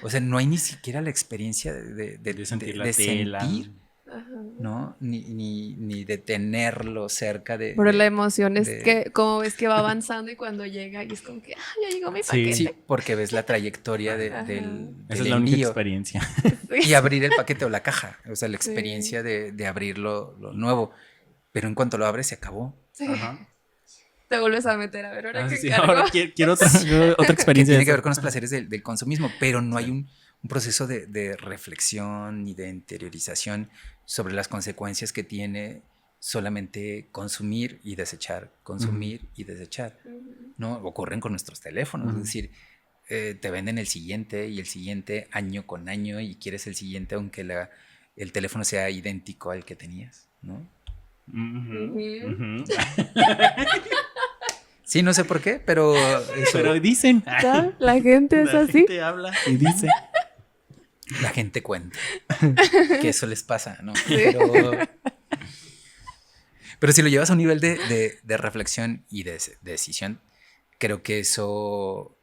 Speaker 2: o sea, no hay ni siquiera la experiencia
Speaker 1: De sentir la
Speaker 2: de
Speaker 1: tela.
Speaker 2: sentir,
Speaker 3: Ajá.
Speaker 2: ¿no? Ni de tenerlo cerca
Speaker 3: Pero la emoción es
Speaker 2: de-
Speaker 3: que, como ves que va avanzando y cuando llega y es como que, ya llegó mi
Speaker 1: Sí.
Speaker 3: paquete.
Speaker 2: Sí, porque ves la trayectoria
Speaker 3: Ajá.
Speaker 2: del
Speaker 1: Esa es la única
Speaker 2: envío
Speaker 1: experiencia.
Speaker 3: Sí.
Speaker 2: y abrir el paquete o la caja, o sea, la
Speaker 3: Sí.
Speaker 2: experiencia de abrir lo nuevo. Pero en cuanto lo abres, se acabó.
Speaker 3: Sí.
Speaker 1: Ajá.
Speaker 3: Te vuelves a meter a ver ahora que
Speaker 1: Sí,
Speaker 3: cargo.
Speaker 1: ahora quiero otra
Speaker 2: Que
Speaker 1: experiencia.
Speaker 2: tiene
Speaker 1: de
Speaker 2: que
Speaker 1: eso.
Speaker 2: ver con los placeres del consumismo, pero no
Speaker 1: Sí.
Speaker 2: hay un proceso de reflexión ni de interiorización sobre las consecuencias que tiene solamente consumir y desechar, consumir y desechar. ¿No? Ocurren con nuestros teléfonos, es decir, te venden el siguiente y el siguiente año con año y quieres el siguiente aunque el teléfono sea idéntico al que tenías, ¿no?
Speaker 1: Ujú.
Speaker 2: Sí, no sé por qué, pero eso,
Speaker 1: Pero dicen.
Speaker 3: ¿Ya? La gente es
Speaker 1: La
Speaker 3: así.
Speaker 1: gente habla y dice.
Speaker 2: la gente cuenta que eso les pasa, ¿no?
Speaker 3: Sí.
Speaker 2: Pero si lo llevas a un nivel de reflexión y de decisión, creo que eso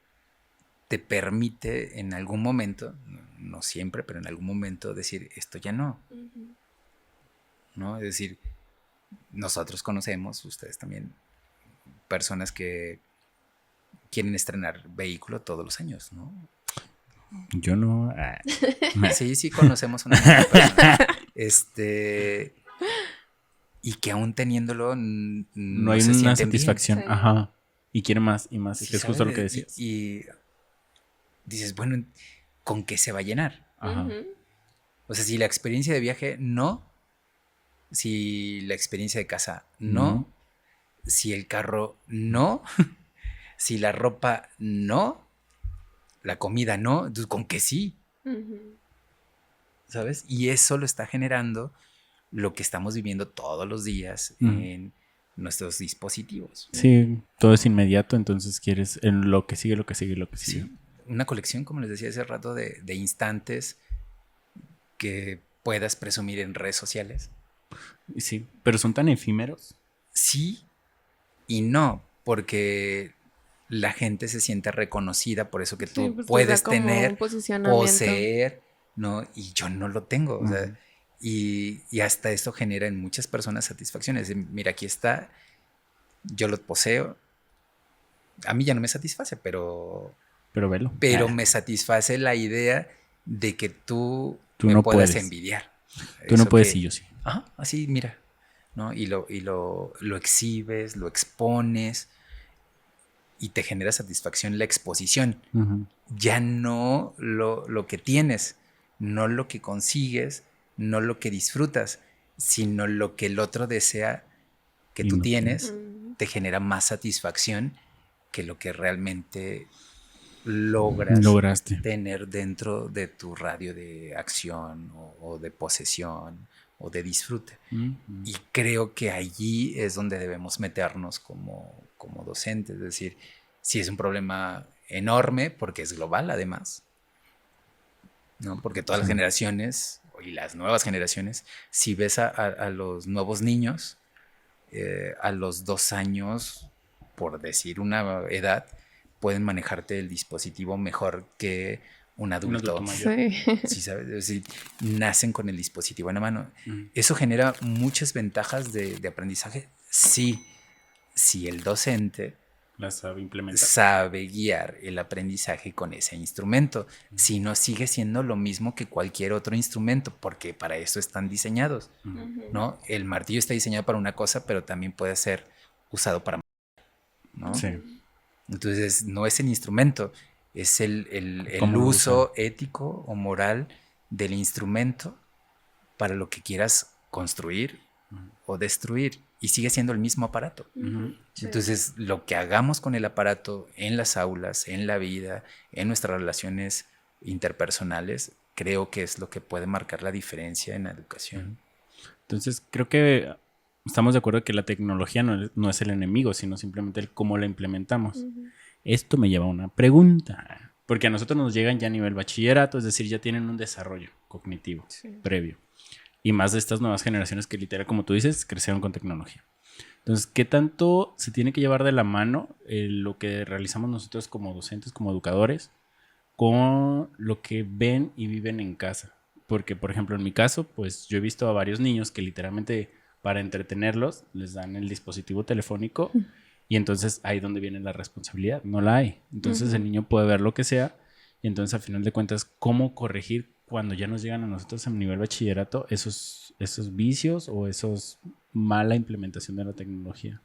Speaker 2: te permite en algún momento, no siempre, pero en algún momento decir, esto ya no, ¿no? Es decir, nosotros conocemos, ustedes también, personas que quieren estrenar vehículo todos los años, ¿no?
Speaker 1: Yo no.
Speaker 2: Sí, conocemos una persona. Y que aún teniéndolo
Speaker 1: No hay
Speaker 2: se
Speaker 1: una
Speaker 2: sienten bien.
Speaker 1: satisfacción.
Speaker 3: Sí.
Speaker 1: Ajá. Y quiere más y más.
Speaker 2: Sí,
Speaker 1: que es
Speaker 2: ¿sabes?
Speaker 1: justo lo que decías.
Speaker 2: Y dices, bueno, ¿con qué se va a llenar?
Speaker 1: Ajá.
Speaker 2: O sea, si la experiencia de viaje no, si la experiencia de casa no,
Speaker 1: No.
Speaker 2: si el carro no, si la ropa no, la comida no, entonces ¿con qué sí? ¿Sabes? Y eso lo está generando lo que estamos viviendo todos los días en nuestros dispositivos.
Speaker 1: Sí, todo es inmediato, entonces quieres en lo que sigue, lo que sigue, lo que sigue.
Speaker 2: Sí, una colección, como les decía hace rato, de instantes que puedas presumir en redes sociales.
Speaker 1: Sí, pero son tan efímeros.
Speaker 2: Sí y no, porque la gente se siente reconocida por eso que tú
Speaker 3: pues,
Speaker 2: puedes
Speaker 3: como
Speaker 2: tener,
Speaker 3: un posicionamiento.
Speaker 2: poseer, ¿no? Y yo no lo tengo. O sea,
Speaker 1: Ujú.
Speaker 2: y hasta eso genera en muchas personas satisfacciones. Mira, aquí está, yo lo poseo. A mí ya no me satisface,
Speaker 1: Pero velo.
Speaker 2: pero me satisface la idea de que tú
Speaker 1: Tú
Speaker 2: me
Speaker 1: no
Speaker 2: puedas
Speaker 1: puedes.
Speaker 2: envidiar.
Speaker 1: Tú no
Speaker 2: Eso
Speaker 1: puedes
Speaker 2: que,
Speaker 1: y yo sí.
Speaker 2: ajá, así, mira, ¿no? Y lo exhibes, lo expones y te genera satisfacción la exposición.
Speaker 1: Ujú.
Speaker 2: Ya no lo que tienes, no lo que consigues, no lo que disfrutas, sino lo que el otro desea que
Speaker 1: Y
Speaker 2: tú
Speaker 1: no
Speaker 2: tienes,
Speaker 3: Mm.
Speaker 2: te genera más satisfacción que lo que realmente logras
Speaker 1: lograste.
Speaker 2: tener dentro de tu radio de acción o de posesión o de disfrute.
Speaker 1: Ujú.
Speaker 2: Y creo que allí es donde debemos meternos como docentes. Es decir, si es un problema enorme, porque es global además, ¿no? Porque todas las
Speaker 1: Sí.
Speaker 2: generaciones y las nuevas generaciones, si ves a los nuevos niños, a los 2 años, por decir una edad, pueden manejarte el dispositivo mejor que un adulto.
Speaker 1: mayor.
Speaker 3: Sí.
Speaker 2: Sí, ¿sabes? Es decir, nacen con el dispositivo en la mano.
Speaker 1: Ujú.
Speaker 2: ¿Eso genera muchas ventajas de aprendizaje? Sí, si el docente
Speaker 1: La sabe implementar.
Speaker 2: sabe guiar el aprendizaje con ese instrumento. Si no, sigue siendo lo mismo que cualquier otro instrumento, porque para eso están diseñados, ¿no? El martillo está diseñado para una cosa, pero también puede ser usado para, ¿no?
Speaker 1: Sí.
Speaker 2: Entonces, no es el instrumento, es el
Speaker 1: ¿Cómo lo
Speaker 2: uso ético o moral del instrumento para lo que quieras construir o destruir. Y sigue siendo el mismo aparato.
Speaker 1: Ujú.
Speaker 3: Sí.
Speaker 2: Entonces, lo que hagamos con el aparato en las aulas, en la vida, en nuestras relaciones interpersonales, creo que es lo que puede marcar la diferencia en la educación.
Speaker 1: Entonces, creo que estamos de acuerdo que la tecnología no es el enemigo, sino simplemente el cómo la implementamos. Esto me lleva a una pregunta, porque a nosotros nos llegan ya a nivel bachillerato, es decir, ya tienen un desarrollo cognitivo
Speaker 3: Sí.
Speaker 1: previo. Y más de estas nuevas generaciones que literal, como tú dices, crecieron con tecnología. Entonces, ¿qué tanto se tiene que llevar de la mano lo que realizamos nosotros como docentes, como educadores, con lo que ven y viven en casa? Porque, por ejemplo, en mi caso, pues yo he visto a varios niños que literalmente para entretenerlos les dan el dispositivo telefónico y entonces ahí donde viene la responsabilidad, no la hay. Entonces el niño puede ver lo que sea y entonces al final de cuentas, ¿cómo corregir cuando ya nos llegan a nosotros en nivel bachillerato esos vicios o esos mala implementación de la tecnología?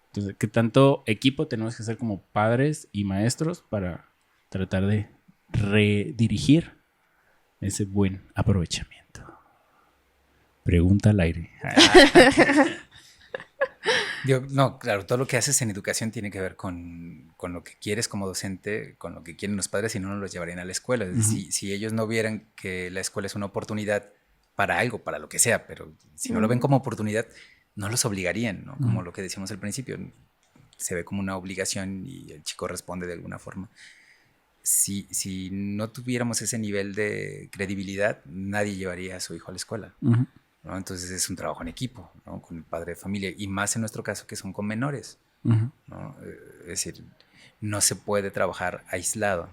Speaker 1: Entonces, ¿qué tanto equipo tenemos que hacer como padres y maestros para tratar de redirigir ese buen aprovechamiento? Pregunta al aire.
Speaker 2: No, claro, todo lo que haces en educación tiene que ver con lo que quieres como docente, con lo que quieren los padres, si no, no los llevarían a la escuela. Si ellos no vieran que la escuela es una oportunidad para algo, para lo que sea, pero si no lo ven como oportunidad, no los obligarían, ¿no? Como lo que decíamos al principio, se ve como una obligación y el chico responde de alguna forma. Si no tuviéramos ese nivel de credibilidad, nadie llevaría a su hijo a la escuela. ¿No? Entonces es un trabajo en equipo, ¿no? Con el padre de familia y más en nuestro caso que son con menores, ¿no? Es decir, no se puede trabajar aislado,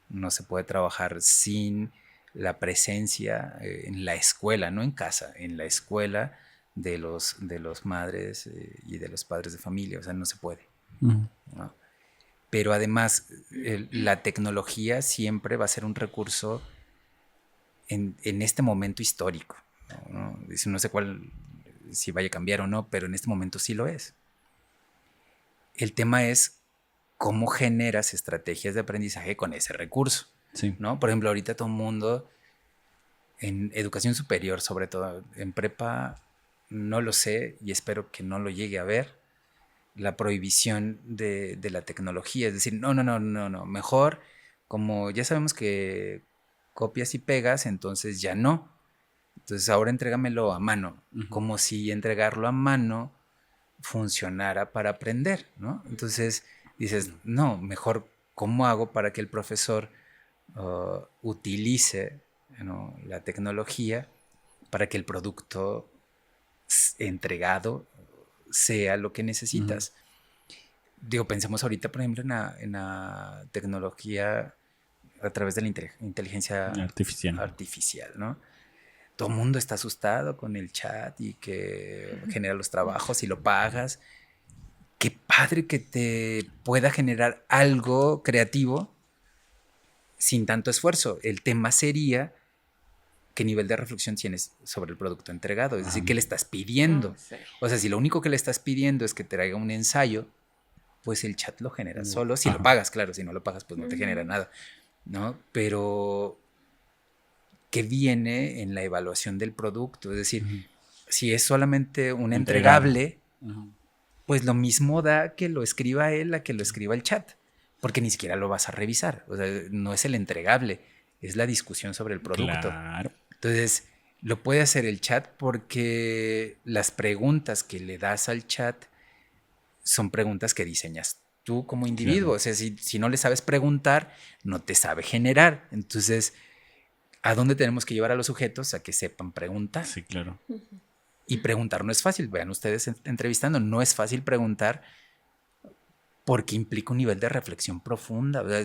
Speaker 2: no se puede trabajar sin la presencia en la escuela, no en casa, en la escuela de los madres y de los padres de familia, o sea, no se puede, ¿no? Pero además la tecnología siempre va a ser un recurso en este momento histórico, ¿no? No sé si vaya a cambiar o no, pero en este momento sí lo es. El tema es cómo generas estrategias de aprendizaje con ese recurso,
Speaker 1: Sí.
Speaker 2: ¿no? Por ejemplo, ahorita todo el mundo en educación superior, sobre todo en prepa, no lo sé y espero que no lo llegue a ver, la prohibición de la tecnología. Es decir, no, mejor, como ya sabemos que copias y pegas, entonces ya no. Entonces ahora entrégamelo a mano, como si entregarlo a mano funcionara para aprender, ¿no? Entonces dices, no, mejor, ¿cómo hago para que el profesor utilice, ¿no?, la tecnología para que el producto entregado sea lo que necesitas? Digo, pensemos ahorita, por ejemplo, en la tecnología a través de la inteligencia artificial, ¿no? Todo el mundo está asustado con el chat y que genera los trabajos y lo pagas. Qué padre que te pueda generar algo creativo sin tanto esfuerzo. El tema sería qué nivel de reflexión tienes sobre el producto entregado. Es decir, ¿qué le estás pidiendo? O sea, si lo único que le estás pidiendo es que te traiga un ensayo, pues el chat lo genera solo. Si lo pagas, claro. Si no lo pagas, pues no te genera nada, ¿no? Pero ¿qué viene en la evaluación del producto? Es decir, si es solamente un entregable, pues lo mismo da que lo escriba él a que lo escriba el chat, porque ni siquiera lo vas a revisar. O sea, no es el entregable, es la discusión sobre el producto.
Speaker 1: Claro.
Speaker 2: Entonces, lo puede hacer el chat porque las preguntas que le das al chat son preguntas que diseñas tú como individuo. Claro. O sea, si no le sabes preguntar, no te sabe generar. Entonces, ¿a dónde tenemos que llevar a los sujetos? A que sepan preguntar.
Speaker 1: Sí, claro.
Speaker 2: Y preguntar no es fácil. Vean ustedes entrevistando, no es fácil preguntar porque implica un nivel de reflexión profunda. O sea,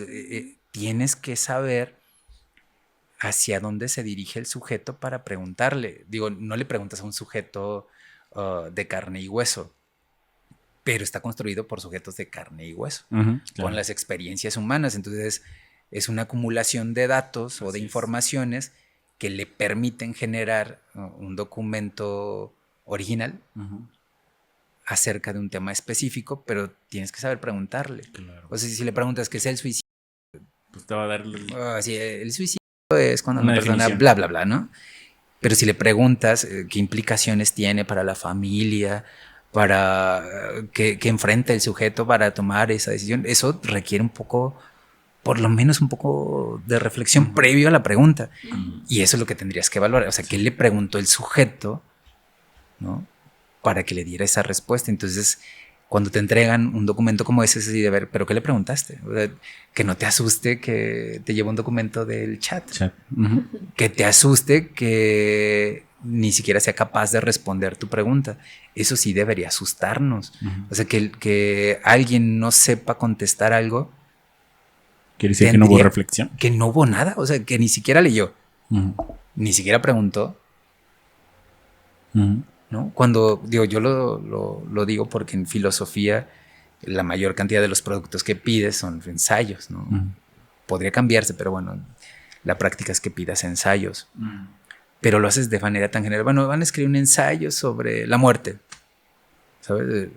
Speaker 2: tienes que saber hacia dónde se dirige el sujeto para preguntarle. Digo, no le preguntas a un sujeto de carne y hueso, pero está construido por sujetos de carne y hueso, claro, con las experiencias humanas. Entonces, es una acumulación de datos o de informaciones que le permiten generar un documento original acerca de un tema específico, pero tienes que saber preguntarle. Claro. O sea, si le preguntas qué es el suicidio,
Speaker 1: pues te va a dar...
Speaker 2: sí, el suicidio es cuando una persona bla, bla, bla, ¿no? Pero si le preguntas qué implicaciones tiene para la familia, para que enfrenta el sujeto para tomar esa decisión, eso requiere un poco, por lo menos un poco de reflexión previo a la pregunta. Y eso es lo que tendrías que evaluar. O sea, ¿qué le preguntó el sujeto, ¿no?, para que le diera esa respuesta? Entonces, cuando te entregan un documento como ese, es así de ver, ¿pero qué le preguntaste? O sea, que no te asuste que te lleva un documento del chat. Que te asuste que ni siquiera sea capaz de responder tu pregunta. Eso sí debería asustarnos. O sea, que alguien no sepa contestar algo.
Speaker 1: ¿Quiere decir que no hubo reflexión?
Speaker 2: Que no hubo nada. O sea, que ni siquiera leyó. Ni siquiera preguntó. ¿No? Cuando digo, yo lo digo porque en filosofía la mayor cantidad de los productos que pides son ensayos, ¿no? Podría cambiarse, pero bueno, la práctica es que pidas ensayos. Pero lo haces de manera tan general. Bueno, van a escribir un ensayo sobre la muerte, ¿sabes?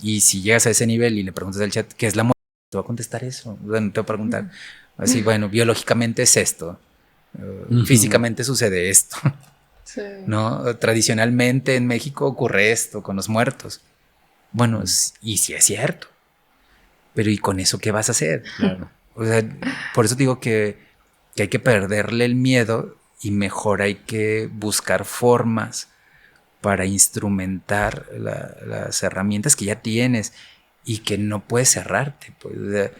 Speaker 2: Y si llegas a ese nivel y le preguntas al chat qué es la muerte, te va a contestar eso. No te va a preguntar así, bueno, biológicamente es esto, físicamente sucede esto. Sí. ¿No? Tradicionalmente en México ocurre esto con los muertos. Bueno, y sí es cierto, pero ¿y con eso qué vas a hacer? Claro. O sea, por eso digo que hay que perderle el miedo y mejor hay que buscar formas para instrumentar las herramientas que ya tienes y que no puedes cerrarte. Pues, o sea,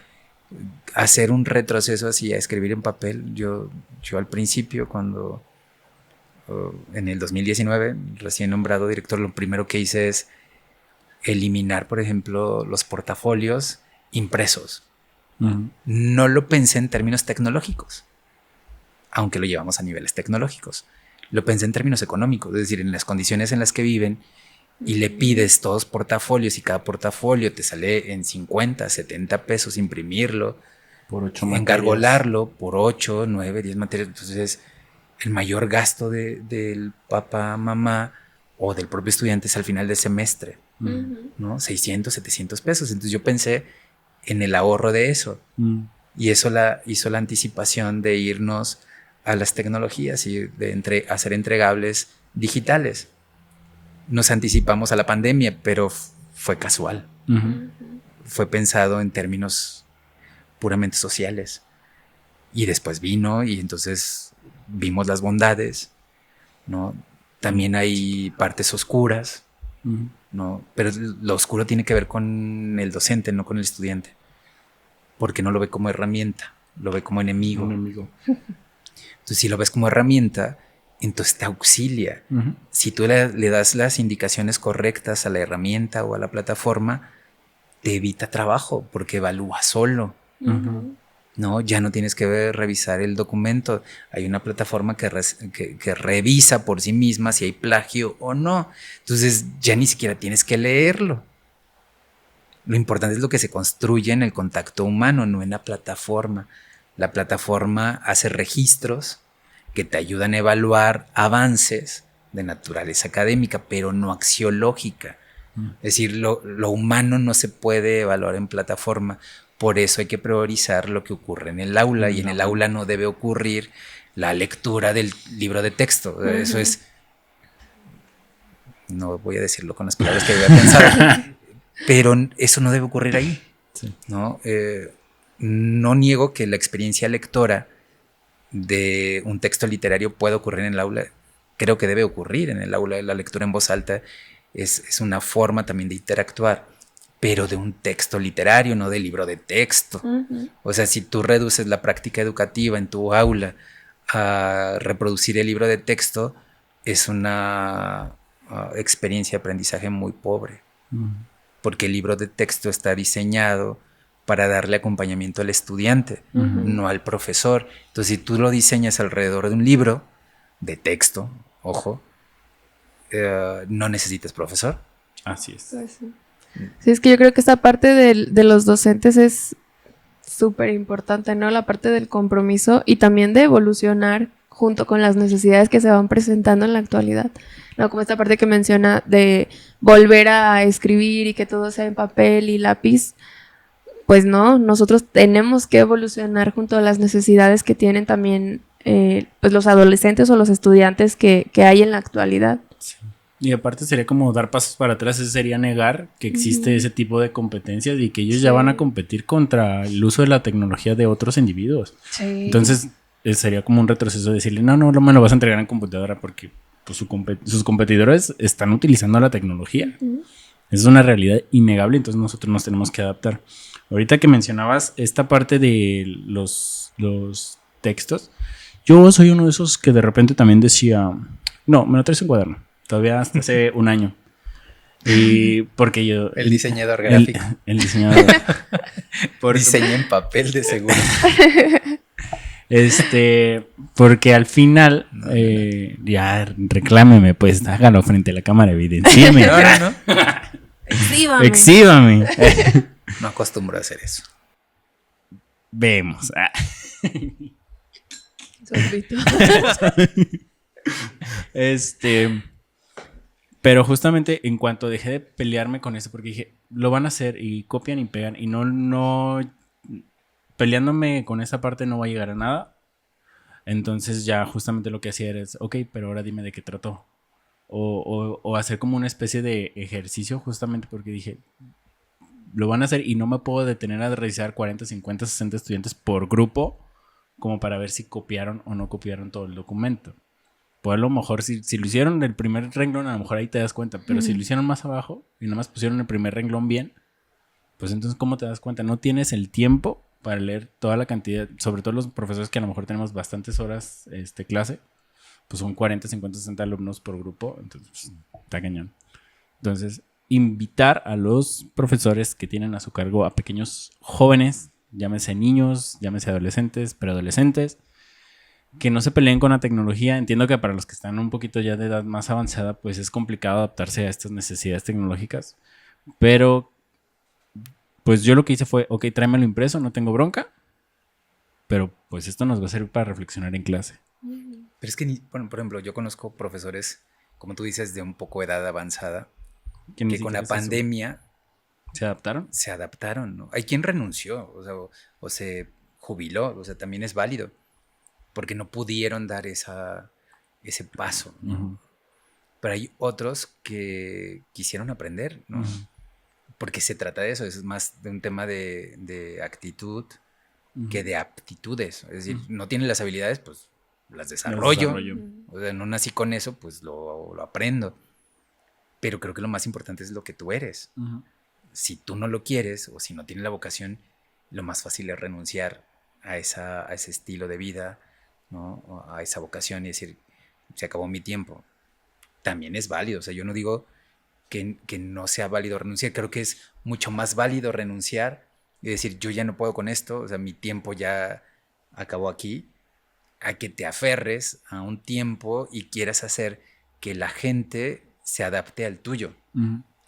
Speaker 2: hacer un retroceso así a escribir en papel. Yo al principio, cuando en el 2019, recién nombrado director, lo primero que hice es eliminar, por ejemplo, los portafolios impresos. No lo pensé en términos tecnológicos, aunque lo llevamos a niveles tecnológicos. Lo pensé en términos económicos, es decir, en las condiciones en las que viven, y le pides todos portafolios y cada portafolio te sale en 50, 70 pesos imprimirlo,
Speaker 1: por 8
Speaker 2: engargolarlo por 8, 9, 10 materias. Entonces, el mayor gasto del papá, mamá o del propio estudiante es al final del semestre, ¿no? 600, 700 pesos. Entonces yo pensé en el ahorro de eso. Y eso hizo la anticipación de irnos a las tecnologías y de hacer entregables digitales. Nos anticipamos a la pandemia, pero fue casual. Fue pensado en términos puramente sociales. Y después vino y entonces vimos las bondades, ¿no? También hay partes oscuras, ¿no? Pero lo oscuro tiene que ver con el docente, no con el estudiante, porque no lo ve como herramienta, lo ve como enemigo. Entonces, si lo ves como herramienta, entonces te auxilia. Si tú le das las indicaciones correctas a la herramienta o a la plataforma, te evita trabajo porque evalúa solo. No, ya no tienes que revisar el documento. Hay una plataforma que revisa por sí misma si hay plagio o no. Entonces ya ni siquiera tienes que leerlo. Lo importante es lo que se construye en el contacto humano, no en la plataforma. La plataforma hace registros que te ayudan a evaluar avances de naturaleza académica, pero no axiológica. Es decir, lo humano no se puede evaluar en plataforma. Por eso hay que priorizar lo que ocurre en el aula, y en el aula no debe ocurrir la lectura del libro de texto. Eso es, no voy a decirlo con las palabras que había pensado, pero eso no debe ocurrir ahí.
Speaker 1: Sí.
Speaker 2: ¿No? No niego que la experiencia lectora de un texto literario puede ocurrir en el aula. Creo que debe ocurrir en el aula. La lectura en voz alta es una forma también de interactuar, pero de un texto literario, no de libro de texto. O sea, si tú reduces la práctica educativa en tu aula a reproducir el libro de texto, es una experiencia de aprendizaje muy pobre, porque el libro de texto está diseñado para darle acompañamiento al estudiante, no al profesor. Entonces, si tú lo diseñas alrededor de un libro de texto, ojo, no necesitas profesor.
Speaker 1: Así es.
Speaker 3: Pues sí. Sí, es que yo creo que esta parte de los docentes es súper importante, ¿no? La parte del compromiso y también de evolucionar junto con las necesidades que se van presentando en la actualidad, ¿no? Como esta parte que menciona de volver a escribir y que todo sea en papel y lápiz. Pues no, nosotros tenemos que evolucionar junto a las necesidades que tienen también pues los adolescentes o los estudiantes que hay en la actualidad.
Speaker 1: Sí. Y aparte sería como dar pasos para atrás, eso sería negar que existe ese tipo de competencias y que ellos ya van a competir contra el uso de la tecnología de otros individuos.
Speaker 3: Sí.
Speaker 1: Entonces sería como un retroceso decirle, no me lo vas a entregar en computadora porque pues, sus competidores están utilizando la tecnología. Es una realidad innegable, entonces nosotros nos tenemos que adaptar. Ahorita que mencionabas esta parte de los textos, yo soy uno de esos que de repente también decía, no, me lo traes en cuaderno, todavía hasta hace un año. Y porque yo...
Speaker 2: El diseñador gráfico.
Speaker 1: El diseñador.
Speaker 2: Diseña en papel de seguro.
Speaker 1: Porque al final, ya reclámeme, pues hágalo frente a la cámara, evidencieme.
Speaker 2: No.
Speaker 1: Exhíbame.
Speaker 2: No acostumbro a hacer eso.
Speaker 1: Vemos.
Speaker 3: Sorbito.
Speaker 1: Pero justamente en cuanto dejé de pelearme con eso, porque dije, lo van a hacer y copian y pegan y no peleándome con esa parte no va a llegar a nada. Entonces ya justamente lo que hacía era, ok, pero ahora dime de qué trató. O hacer como una especie de ejercicio, justamente porque dije, lo van a hacer y no me puedo detener a revisar 40, 50, 60 estudiantes por grupo como para ver si copiaron o no copiaron todo el documento. Pues a lo mejor si lo hicieron el primer renglón, a lo mejor ahí te das cuenta, pero si lo hicieron más abajo y nada más pusieron el primer renglón bien, pues entonces ¿cómo te das cuenta? No tienes el tiempo para leer toda la cantidad, sobre todo los profesores que a lo mejor tenemos bastantes horas clase, pues son 40, 50, 60 alumnos por grupo, entonces pues, está cañón. Entonces, invitar a los profesores que tienen a su cargo a pequeños jóvenes, llámese niños, llámese adolescentes, preadolescentes, que no se peleen con la tecnología. Entiendo que para los que están un poquito ya de edad más avanzada, pues es complicado adaptarse a estas necesidades tecnológicas, pero pues yo lo que hice fue, ok, tráemelo impreso, no tengo bronca, pero pues esto nos va a servir para reflexionar en clase.
Speaker 2: Pero es que, bueno, por ejemplo, yo conozco profesores, como tú dices, de un poco edad avanzada, que con la pandemia
Speaker 1: ¿se adaptaron?
Speaker 2: Se adaptaron, ¿no? Hay quien renunció, o se jubiló, o sea, también es válido, porque no pudieron dar ese paso, ¿no? Pero hay otros que quisieron aprender, ¿no? Porque se trata de eso, es más de un tema de actitud que de aptitudes. Es decir, no tienen las habilidades, pues las desarrollo. O sea, no nací con eso, pues lo aprendo. pero creo que lo más importante es lo que tú eres. Si tú no lo quieres o si no tienes la vocación, lo más fácil es renunciar a ese estilo de vida, ¿no? O a esa vocación y decir, se acabó mi tiempo. También es válido, o sea, yo no digo que no sea válido renunciar, creo que es mucho más válido renunciar y decir, yo ya no puedo con esto, o sea, mi tiempo ya acabó aquí, a que te aferres a un tiempo y quieras hacer que la gente se adapte al tuyo.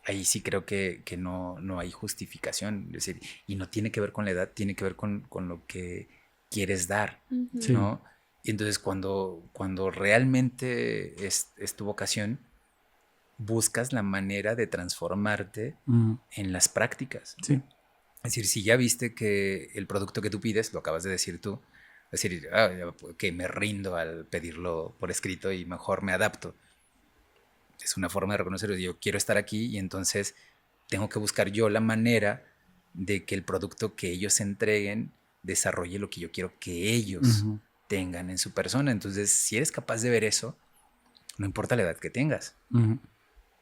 Speaker 2: Ahí sí creo que no hay justificación, es decir, y no tiene que ver con la edad, tiene que ver con lo que quieres dar, ¿no? Y entonces cuando realmente es tu vocación, buscas la manera de transformarte en las prácticas.
Speaker 1: Sí.
Speaker 2: Es decir, si ya viste que el producto que tú pides, lo acabas de decir tú, es decir, que me rindo al pedirlo por escrito y mejor me adapto. Es una forma de reconocer, yo quiero estar aquí y entonces tengo que buscar yo la manera de que el producto que ellos entreguen desarrolle lo que yo quiero que ellos tengan en su persona. Entonces, si eres capaz de ver eso, no importa la edad que tengas,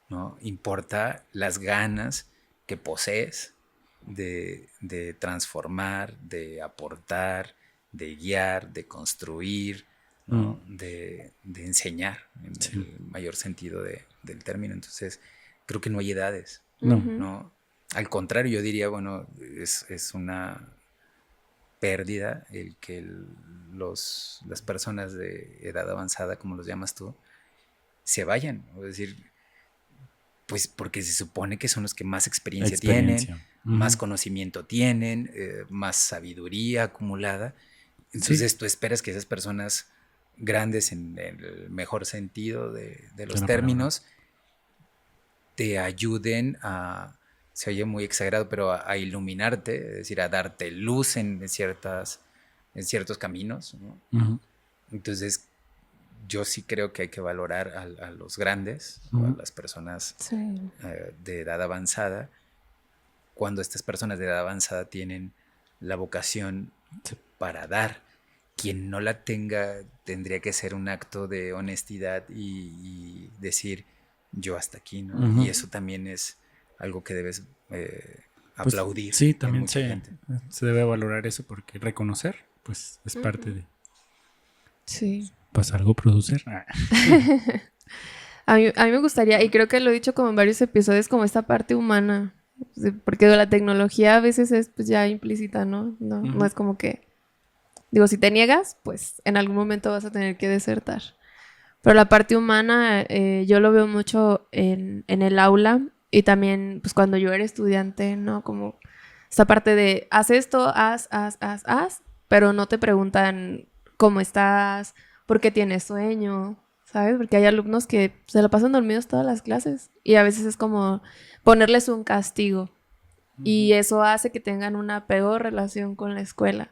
Speaker 2: ¿no? Importa las ganas que posees de transformar, de aportar, de guiar, de construir, ¿no? De enseñar en el mayor sentido del término. Entonces, creo que no hay edades, ¿no? Al contrario, yo diría, bueno, es una pérdida el que las personas de edad avanzada, como los llamas tú, se vayan. Es decir, pues porque se supone que son los que más experiencia. Tienen, más conocimiento tienen, más sabiduría acumulada. Entonces tú esperas que esas personas grandes, en el mejor sentido de los términos, te ayuden a, se oye muy exagerado, pero a iluminarte, es decir, a darte luz en ciertos caminos, ¿no? Entonces yo sí creo que hay que valorar a los grandes, o a las personas de edad avanzada, cuando estas personas de edad avanzada tienen la vocación para dar. Quien no la tenga tendría que ser un acto de honestidad y decir, yo hasta aquí, ¿no? Y eso también es algo que debes aplaudir.
Speaker 1: Pues, sí, también se debe valorar eso, porque reconocer, pues, es parte de...
Speaker 3: Sí.
Speaker 1: Pues algo producir.
Speaker 3: A mí me gustaría, y creo que lo he dicho como en varios episodios, como esta parte humana, porque la tecnología a veces es pues ya implícita, ¿no? No es como que, digo, si te niegas, pues en algún momento vas a tener que desertar. Pero la parte humana yo lo veo mucho en el aula, y también pues cuando yo era estudiante, ¿no? Como esta parte de haz esto, haz, pero no te preguntan cómo estás, por qué tienes sueño, ¿sabes? Porque hay alumnos que se la pasan dormidos todas las clases y a veces es como ponerles un castigo y eso hace que tengan una peor relación con la escuela.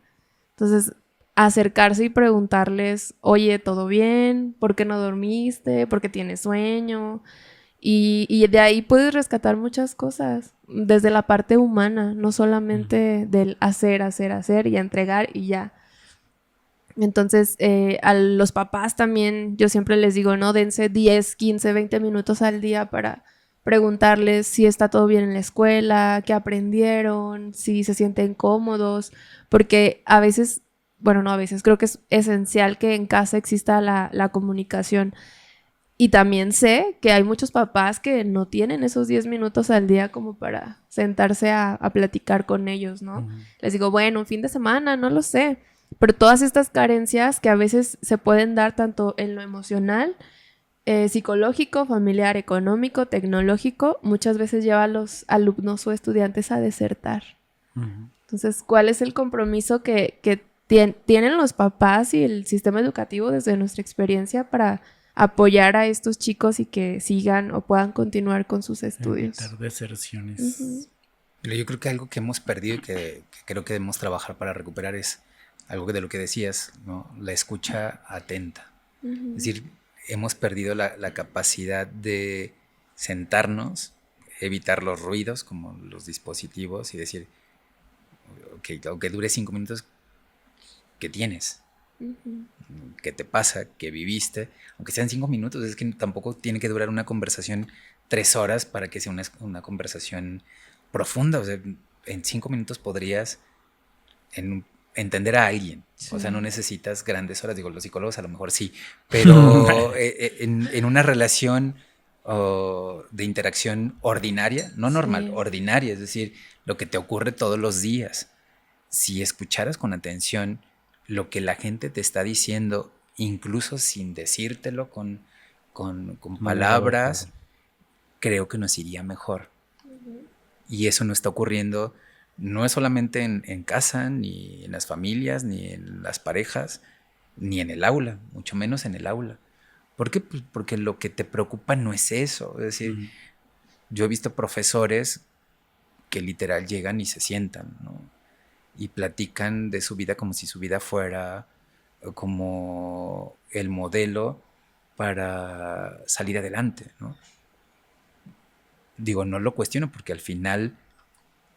Speaker 3: Entonces, acercarse y preguntarles, oye, ¿todo bien? ¿Por qué no dormiste? ¿Por qué tienes sueño? Y de ahí puedes rescatar muchas cosas, desde la parte humana, no solamente del hacer y entregar y ya. Entonces, a los papás también, yo siempre les digo, ¿no? Dense 10, 15, 20 minutos al día para preguntarles si está todo bien en la escuela, qué aprendieron, si se sienten cómodos, porque a veces, bueno, no a veces, creo que es esencial que en casa exista la comunicación. Y también sé que hay muchos papás que no tienen esos 10 minutos al día como para sentarse a platicar con ellos, ¿no? Les digo, bueno, un fin de semana, no lo sé. Pero todas estas carencias que a veces se pueden dar tanto en lo emocional, psicológico, familiar, económico, tecnológico, muchas veces lleva a los alumnos o estudiantes a desertar. Entonces, ¿cuál es el compromiso que tienen los papás y el sistema educativo desde nuestra experiencia para apoyar a estos chicos y que sigan o puedan continuar con sus estudios?
Speaker 1: Evitar deserciones.
Speaker 2: Pero yo creo que algo que hemos perdido y que creo que debemos trabajar para recuperar es algo de lo que decías, ¿no? La escucha atenta. Es decir, hemos perdido la capacidad de sentarnos, evitar los ruidos como los dispositivos y decir, ok, aunque dure 5 minutos, ¿qué tienes? ¿Qué te pasa? ¿Qué viviste? Aunque sean 5 minutos, es que tampoco tiene que durar una conversación 3 horas para que sea una conversación profunda. O sea, en 5 minutos podrías entender a alguien. Sí. O sea, no necesitas grandes horas. Digo, los psicólogos a lo mejor sí, pero en una relación de interacción ordinaria, no normal, sí, ordinaria, es decir, lo que te ocurre todos los días. Si escucharas con atención lo que la gente te está diciendo, incluso sin decírtelo con palabras, creo que nos iría mejor. Y eso no está ocurriendo, no es solamente en casa, ni en las familias, ni en las parejas, ni en el aula, mucho menos en el aula. ¿Por qué? Pues porque lo que te preocupa no es eso. Es decir, yo he visto profesores que literal llegan y se sientan, ¿no? Y platican de su vida como si su vida fuera como el modelo para salir adelante, ¿no? Digo, no lo cuestiono porque al final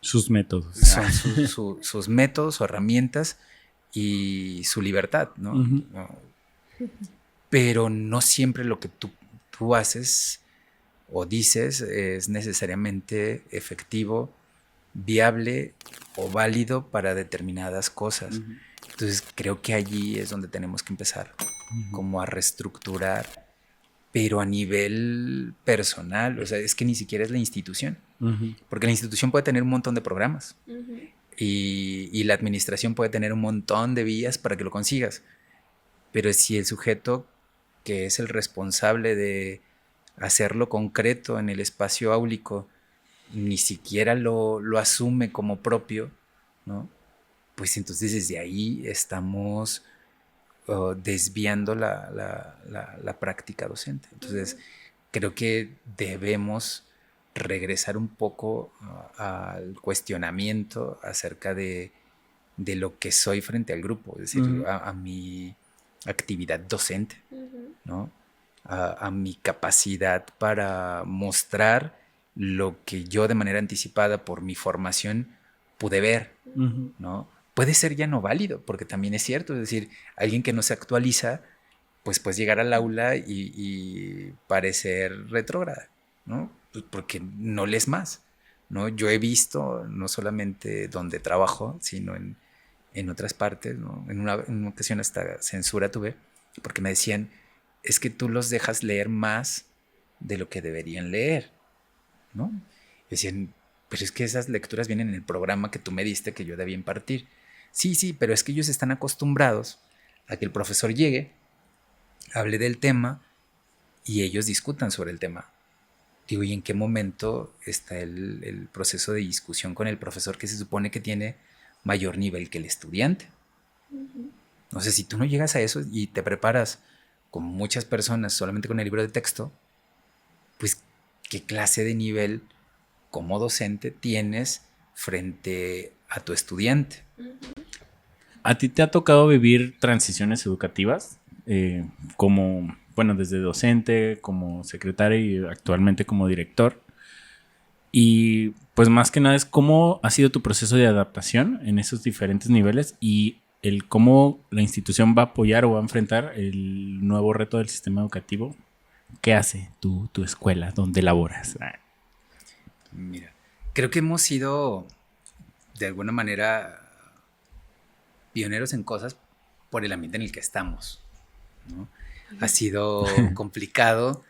Speaker 1: sus métodos
Speaker 2: son sus métodos o herramientas y su libertad, ¿no? Pero no siempre lo que tú haces o dices es necesariamente efectivo, viable o válido para determinadas cosas. Entonces creo que allí es donde tenemos que empezar como a reestructurar, pero a nivel personal. O sea, es que ni siquiera es la institución, porque la institución puede tener un montón de programas y la administración puede tener un montón de vías para que lo consigas, pero si el sujeto que es el responsable de hacerlo concreto en el espacio áulico ni siquiera lo asume como propio, ¿no? Pues entonces desde ahí estamos desviando la práctica docente. Entonces creo que debemos regresar un poco al cuestionamiento acerca de lo que soy frente al grupo, es decir, a mi actividad docente, ¿no? A mi capacidad para mostrar lo que yo de manera anticipada por mi formación pude ver, ¿no? Puede ser ya no válido, porque también es cierto, es decir, alguien que no se actualiza, pues llegar al aula y parecer retrógrada, ¿no? Pues porque no lees más, ¿no? Yo he visto, no solamente donde trabajo, sino en otras partes, ¿no? En una ocasión hasta censura tuve, porque me decían, es que tú los dejas leer más de lo que deberían leer, ¿no? Decían, pero es que esas lecturas vienen en el programa que tú me diste que yo debía impartir. Sí, pero es que ellos están acostumbrados a que el profesor llegue, hable del tema y ellos discutan sobre el tema. Digo, ¿y en qué momento está el proceso de discusión con el profesor que se supone que tiene mayor nivel que el estudiante? No sé, si tú no llegas a eso y te preparas como muchas personas solamente con el libro de texto, pues ¿qué clase de nivel como docente tienes frente a tu estudiante?
Speaker 1: ¿A ti te ha tocado vivir transiciones educativas? Como, bueno, desde docente, como secretaria y actualmente como director. Y pues más que nada es cómo ha sido tu proceso de adaptación en esos diferentes niveles y el cómo la institución va a apoyar o va a enfrentar el nuevo reto del sistema educativo. ¿Qué hace tu escuela? ¿Dónde laboras?
Speaker 2: Mira, creo que hemos sido de alguna manera pioneros en cosas por el ambiente en el que estamos, ¿no? Ha sido complicado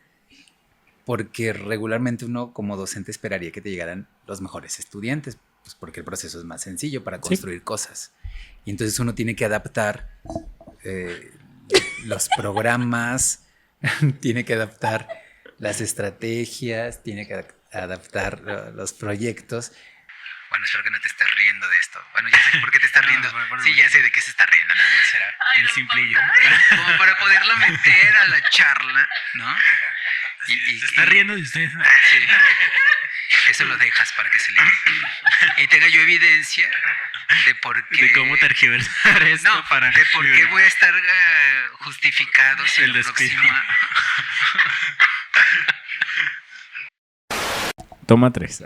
Speaker 2: porque regularmente uno como docente esperaría que te llegaran los mejores estudiantes, pues porque el proceso es más sencillo para construir cosas. Y entonces uno tiene que adaptar los programas, tiene que adaptar las estrategias, tiene que adaptar los proyectos. Bueno, espero que no te estés riendo de esto. Bueno, ya sé por qué te estás riendo. Sí, ya sé de qué se está riendo. No, será el simplillo. Como para poderlo meter a la charla, ¿no?
Speaker 1: Se está riendo de ustedes.
Speaker 2: Sí. Eso lo dejas para que se le quite. Y tenga yo evidencia de por qué...
Speaker 1: De cómo tergiversar esto para...
Speaker 2: de por qué voy a estar justificado si la próxima...
Speaker 1: Toma 3.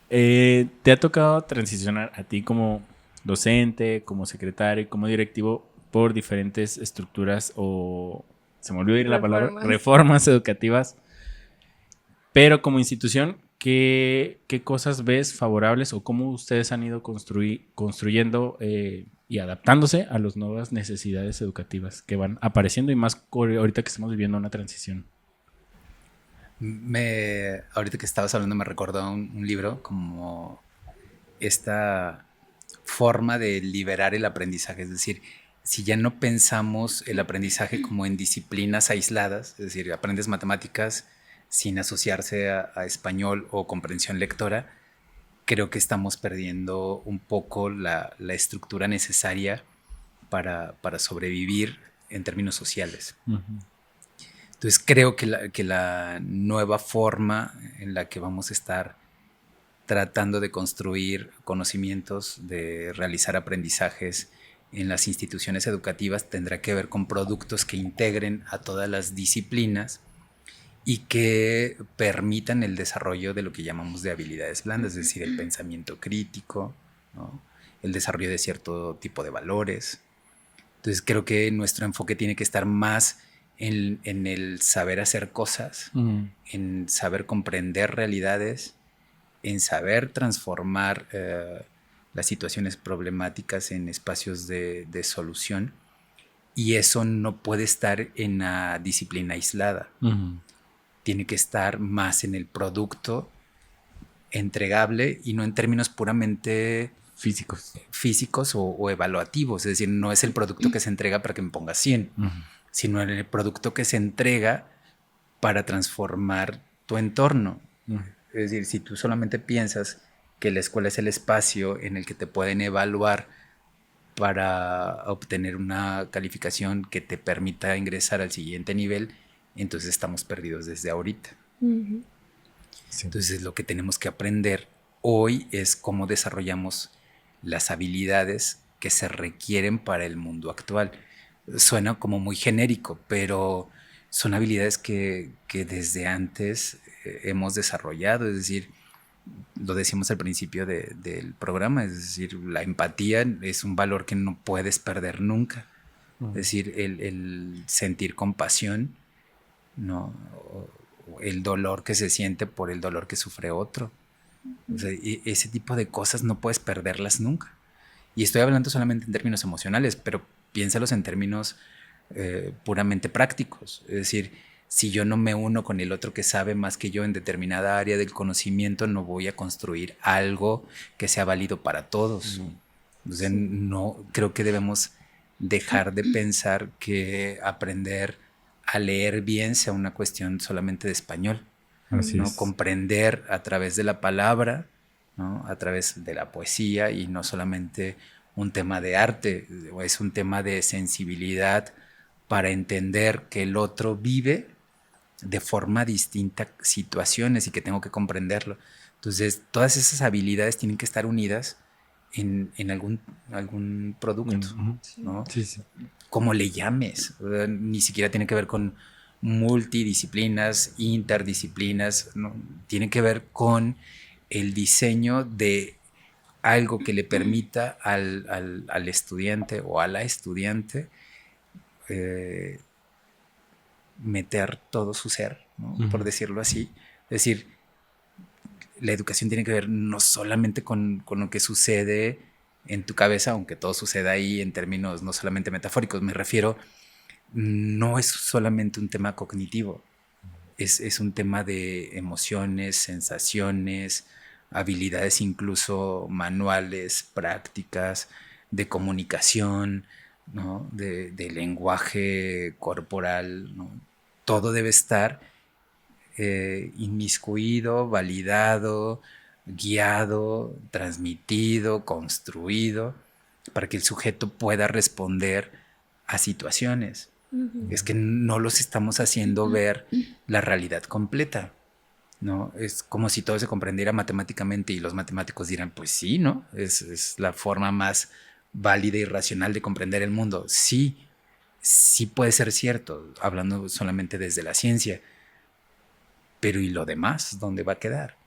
Speaker 1: ¿Te ha tocado transicionar a ti como docente, como secretario, como directivo por diferentes estructuras o, se me olvidó ir la palabra, reformas educativas Pero como institución, ¿qué cosas ves favorables o cómo ustedes han ido construyendo y adaptándose a las nuevas necesidades educativas que van apareciendo y más ahorita que estamos viviendo una transición?
Speaker 2: Ahorita que estabas hablando me recordó un libro como esta forma de liberar el aprendizaje, es decir, si ya no pensamos el aprendizaje como en disciplinas aisladas, es decir, aprendes matemáticas sin asociarse a español o comprensión lectora, creo que estamos perdiendo un poco la estructura necesaria para sobrevivir en términos sociales.
Speaker 1: Uh-huh.
Speaker 2: Entonces creo que la nueva forma en la que vamos a estar tratando de construir conocimientos, de realizar aprendizajes en las instituciones educativas tendrá que ver con productos que integren a todas las disciplinas y que permitan el desarrollo de lo que llamamos de habilidades blandas, es decir, el pensamiento crítico, ¿no? El desarrollo de cierto tipo de valores. Entonces creo que nuestro enfoque tiene que estar más en el saber hacer cosas, en saber comprender realidades, en saber transformar las situaciones problemáticas en espacios de solución, y eso no puede estar en la disciplina aislada. Tiene que estar más en el producto entregable y no en términos puramente físicos o evaluativos. Es decir, no es el producto que se entrega para que me ponga 100, sino en el producto que se entrega para transformar tu entorno. Es decir, si tú solamente piensas que la escuela es el espacio en el que te pueden evaluar para obtener una calificación que te permita ingresar al siguiente nivel, entonces estamos perdidos desde ahorita. Uh-huh. Sí. Entonces lo que tenemos que aprender hoy es cómo desarrollamos las habilidades que se requieren para el mundo actual. Suena como muy genérico, pero son habilidades que desde antes hemos desarrollado, es decir, lo decimos al principio del programa, es decir, la empatía es un valor que no puedes perder nunca. Es decir, el sentir compasión, ¿no? El dolor que se siente por el dolor que sufre otro. O sea, ese tipo de cosas no puedes perderlas nunca. Y estoy hablando solamente en términos emocionales, pero piénsalos en términos puramente prácticos. Es decir, si yo no me uno con el otro que sabe más que yo en determinada área del conocimiento, no voy a construir algo que sea válido para todos. Entonces, no, creo que debemos dejar de pensar que aprender a leer bien sea una cuestión solamente de español.
Speaker 1: Así
Speaker 2: ¿no?
Speaker 1: es.
Speaker 2: Comprender a través de la palabra, ¿no? A través de la poesía, y no solamente un tema de arte, es un tema de sensibilidad para entender que el otro vive de forma distinta situaciones y que tengo que comprenderlo. Entonces, todas esas habilidades tienen que estar unidas en algún producto, ¿no?
Speaker 1: Sí, sí.
Speaker 2: Como le llames, ni siquiera tiene que ver con multidisciplinas, interdisciplinas, ¿no? Tiene que ver con el diseño de algo que le permita al estudiante o a la estudiante meter todo su ser, ¿no? Por decirlo así. Es decir, la educación tiene que ver no solamente con lo que sucede en tu cabeza, aunque todo suceda ahí en términos no solamente metafóricos. Me refiero, no es solamente un tema cognitivo, es un tema de emociones, sensaciones, habilidades incluso manuales, prácticas, de comunicación, ¿no? de lenguaje corporal, ¿no? Todo debe estar inmiscuido, validado, guiado, transmitido, construido, para que el sujeto pueda responder a situaciones. Es que no los estamos haciendo ver la realidad completa, ¿no? Es como si todo se comprendiera matemáticamente y los matemáticos dirán, pues sí, ¿no? Es la forma más válida y racional de comprender el mundo. Sí, sí puede ser cierto, hablando solamente desde la ciencia, pero ¿y lo demás? ¿Dónde va a quedar?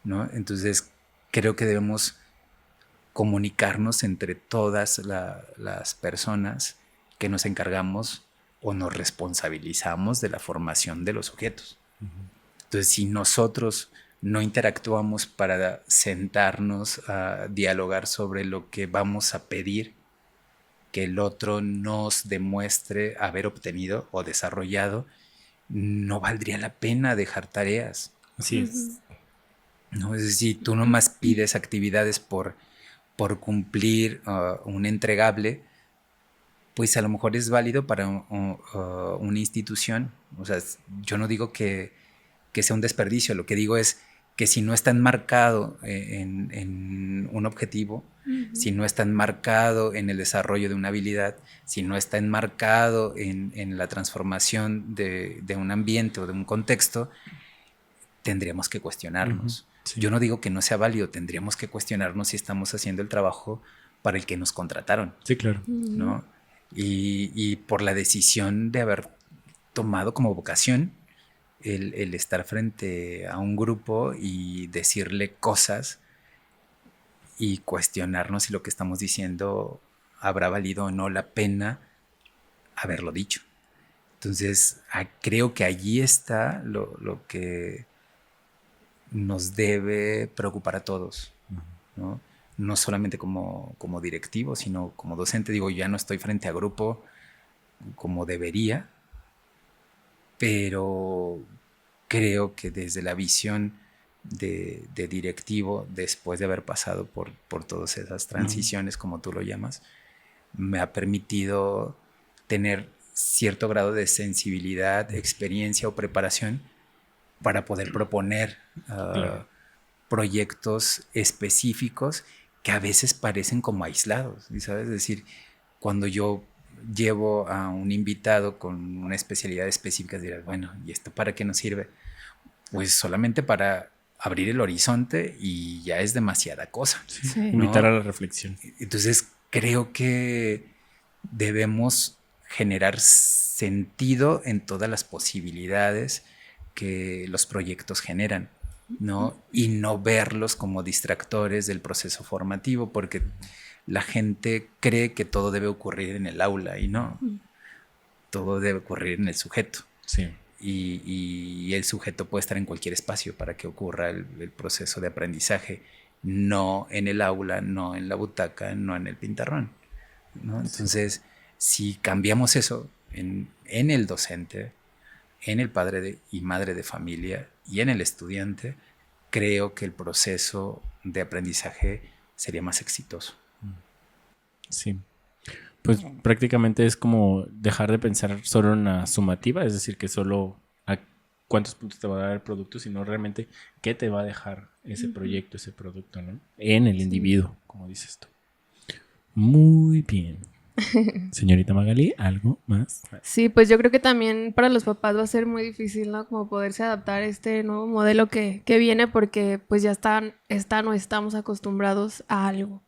Speaker 2: ¿No? Entonces, creo que debemos comunicarnos entre todas las personas que nos encargamos o nos responsabilizamos de la formación de los sujetos. Entonces, si nosotros no interactuamos para sentarnos a dialogar sobre lo que vamos a pedir, que el otro nos demuestre haber obtenido o desarrollado, no valdría la pena dejar tareas.
Speaker 1: Así es.
Speaker 2: ¿No? Es decir, tú nomás pides actividades por cumplir un entregable, pues a lo mejor es válido para una institución. O sea, yo no digo que sea un desperdicio, lo que digo es que si no está enmarcado en un objetivo, si no está enmarcado en el desarrollo de una habilidad, si no está enmarcado en la transformación de un ambiente o de un contexto, tendríamos que cuestionarnos. Sí. Yo no digo que no sea válido, tendríamos que cuestionarnos si estamos haciendo el trabajo para el que nos contrataron.
Speaker 1: Sí, claro.
Speaker 2: ¿No? Y por la decisión de haber tomado como vocación el estar frente a un grupo y decirle cosas y cuestionarnos si lo que estamos diciendo habrá valido o no la pena haberlo dicho. Entonces, creo que allí está lo que nos debe preocupar a todos, ¿no? No solamente como directivo, sino como docente. Digo, ya no estoy frente a grupo como debería, pero creo que desde la visión de directivo, después de haber pasado por todas esas transiciones, como tú lo llamas, me ha permitido tener cierto grado de sensibilidad, experiencia o preparación para poder proponer proyectos específicos que a veces parecen como aislados, ¿sabes? Es decir, cuando yo llevo a un invitado con una especialidad específica, dirás, bueno, ¿y esto para qué nos sirve? Pues solamente para abrir el horizonte y ya es demasiada cosa.
Speaker 1: Sí. ¿No? Invitar a la reflexión.
Speaker 2: Entonces, creo que debemos generar sentido en todas las posibilidades que los proyectos generan, ¿no? Y no verlos como distractores del proceso formativo, porque la gente cree que todo debe ocurrir en el aula y no. Todo debe ocurrir en el sujeto.
Speaker 1: Sí.
Speaker 2: Y el sujeto puede estar en cualquier espacio para que ocurra el proceso de aprendizaje, no en el aula, no en la butaca, no en el pintarrón, ¿no? Entonces, si cambiamos eso en el docente, en el padre y madre de familia y en el estudiante, creo que el proceso de aprendizaje sería más exitoso.
Speaker 1: Sí. Pues prácticamente es como dejar de pensar solo en la sumativa, es decir, que solo a cuántos puntos te va a dar el producto, sino realmente qué te va a dejar ese proyecto, ese producto, ¿no? En el individuo, como dices tú. Muy bien. Señorita Magali, ¿algo más?
Speaker 3: Sí, pues yo creo que también para los papás va a ser muy difícil, ¿no? Como poderse adaptar a este nuevo modelo que viene, porque pues ya están o estamos acostumbrados a algo.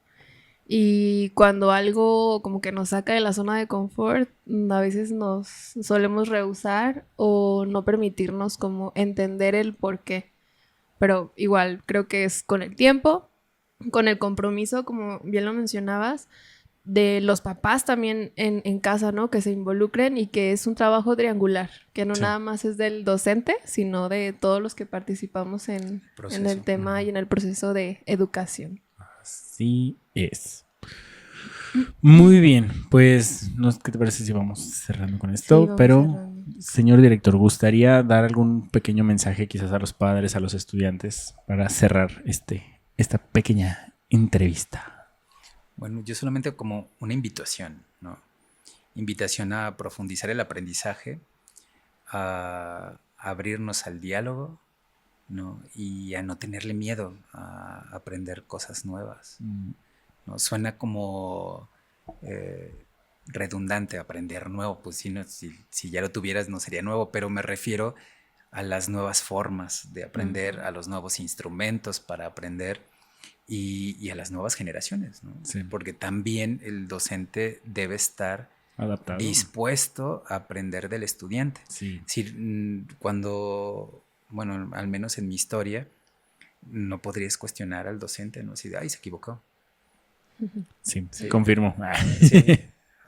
Speaker 3: Y cuando algo como que nos saca de la zona de confort, a veces nos solemos rehusar o no permitirnos como entender el por qué. Pero igual creo que es con el tiempo, con el compromiso, como bien lo mencionabas, de los papás también en casa, ¿no? Que se involucren y que es un trabajo triangular, que no nada más es del docente, sino de todos los que participamos en el tema y en el proceso de educación.
Speaker 1: Así es. Muy bien, pues ¿qué te parece si vamos cerrando con esto? Sí, pero, cerrando. Señor director, ¿gustaría dar algún pequeño mensaje quizás a los padres, a los estudiantes, para cerrar esta pequeña entrevista?
Speaker 2: Bueno, yo solamente como una invitación, ¿no? Invitación a profundizar el aprendizaje, a abrirnos al diálogo, ¿no? Y a no tenerle miedo a aprender cosas nuevas. ¿No? Suena como redundante aprender nuevo, pues si ya lo tuvieras no sería nuevo, pero me refiero a las nuevas formas de aprender, a los nuevos instrumentos para aprender y a las nuevas generaciones, ¿no? Sí. Porque también el docente debe estar
Speaker 1: adaptado,
Speaker 2: dispuesto a aprender del estudiante.
Speaker 1: Sí.
Speaker 2: Es decir, cuando, bueno, al menos en mi historia, no podrías cuestionar al docente, ¿no? Si, se equivocó.
Speaker 1: Sí, confirmo.
Speaker 2: Sí.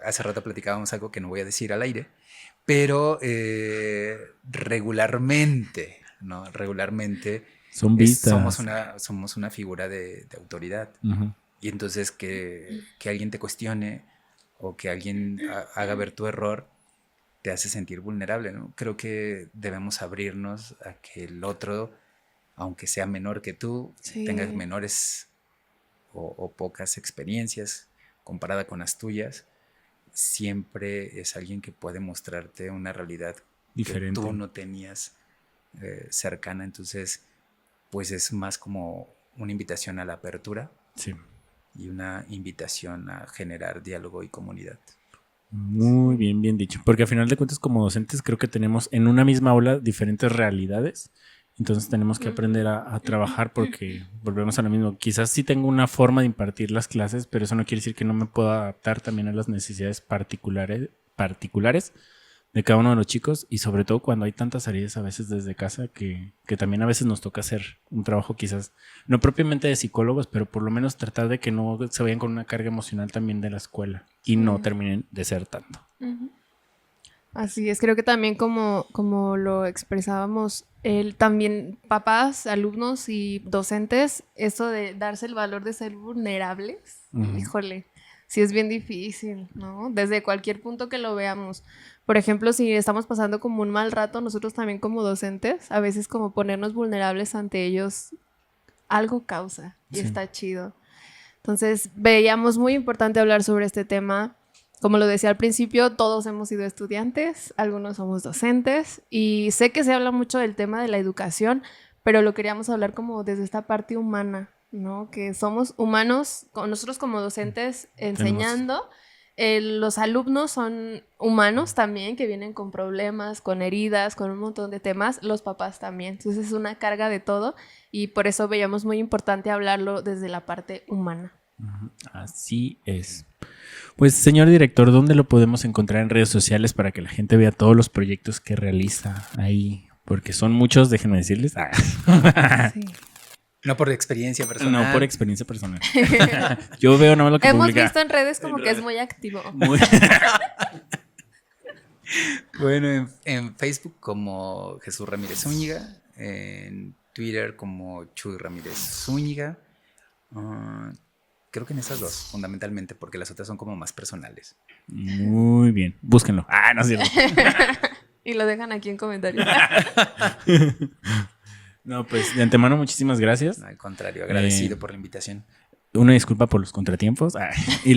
Speaker 2: Hace rato platicábamos algo que no voy a decir al aire, pero regularmente ¿no? Regularmente
Speaker 1: Son vistas.
Speaker 2: somos una figura de autoridad.
Speaker 1: Uh-huh.
Speaker 2: Y entonces que alguien te cuestione o que alguien haga ver tu error te hace sentir vulnerable, ¿no? Creo que debemos abrirnos a que el otro, aunque sea menor que tú, tenga menores o pocas experiencias comparada con las tuyas, siempre es alguien que puede mostrarte una realidad diferente que tú no tenías cercana. Entonces, pues es más como una invitación a la apertura.
Speaker 1: Sí.
Speaker 2: Y una invitación a generar diálogo y comunidad.
Speaker 1: Muy bien, bien dicho. Porque al final de cuentas, como docentes, creo que tenemos en una misma aula diferentes realidades. Entonces tenemos que aprender a trabajar, porque volvemos a lo mismo. Quizás sí tengo una forma de impartir las clases, pero eso no quiere decir que no me pueda adaptar también a las necesidades particulares de cada uno de los chicos, y sobre todo cuando hay tantas tareas a veces desde casa que también a veces nos toca hacer un trabajo quizás no propiamente de psicólogos, pero por lo menos tratar de que no se vayan con una carga emocional también de la escuela y no terminen desertando.
Speaker 3: Uh-huh. Así es, creo que también como lo expresábamos, también papás, alumnos y docentes, eso de darse el valor de ser vulnerables, híjole, sí es bien difícil, ¿no? Desde cualquier punto que lo veamos. Por ejemplo, si estamos pasando como un mal rato, nosotros también como docentes, a veces como ponernos vulnerables ante ellos, algo causa y está chido. Entonces, veíamos muy importante hablar sobre este tema. Como lo decía al principio, todos hemos sido estudiantes, algunos somos docentes, y sé que se habla mucho del tema de la educación, pero lo queríamos hablar como desde esta parte humana, ¿no? Que somos humanos, nosotros como docentes enseñando. Los alumnos son humanos también, que vienen con problemas, con heridas, con un montón de temas. Los papás también. Entonces es una carga de todo, y por eso veíamos muy importante hablarlo desde la parte humana.
Speaker 1: Así es. Pues, señor director, ¿dónde lo podemos encontrar en redes sociales para que la gente vea todos los proyectos que realiza ahí? Porque son muchos, déjenme decirles.
Speaker 3: Sí.
Speaker 2: No por experiencia personal.
Speaker 1: No por experiencia personal. Yo veo no lo que
Speaker 3: hemos
Speaker 1: publica.
Speaker 3: Visto en redes como que es muy activo.
Speaker 2: Bueno, en Facebook como Jesús Ramírez Zúñiga, en Twitter como Chuy Ramírez Zúñiga. Creo que en esas dos, fundamentalmente, porque las otras son como más personales.
Speaker 1: Muy bien, búsquenlo. No es cierto.
Speaker 3: Y lo dejan aquí en comentarios.
Speaker 1: No, pues de antemano muchísimas gracias.
Speaker 2: No, al contrario, agradecido por la invitación.
Speaker 1: Una disculpa por los contratiempos y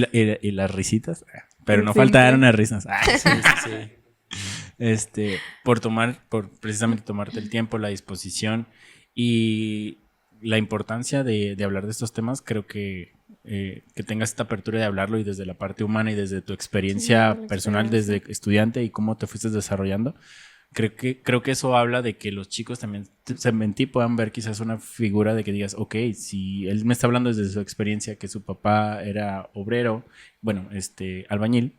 Speaker 1: las risitas, pero no faltaron las risas. Sí. Por precisamente tomarte el tiempo, la disposición y la importancia de hablar de estos temas. Creo que tengas esta apertura de hablarlo, y desde la parte humana y desde tu experiencia personal, desde estudiante y cómo te fuiste desarrollando. Creo que eso habla de que los chicos también en ti puedan ver quizás una figura de que digas, ok, si él me está hablando desde su experiencia, que su papá era obrero, albañil,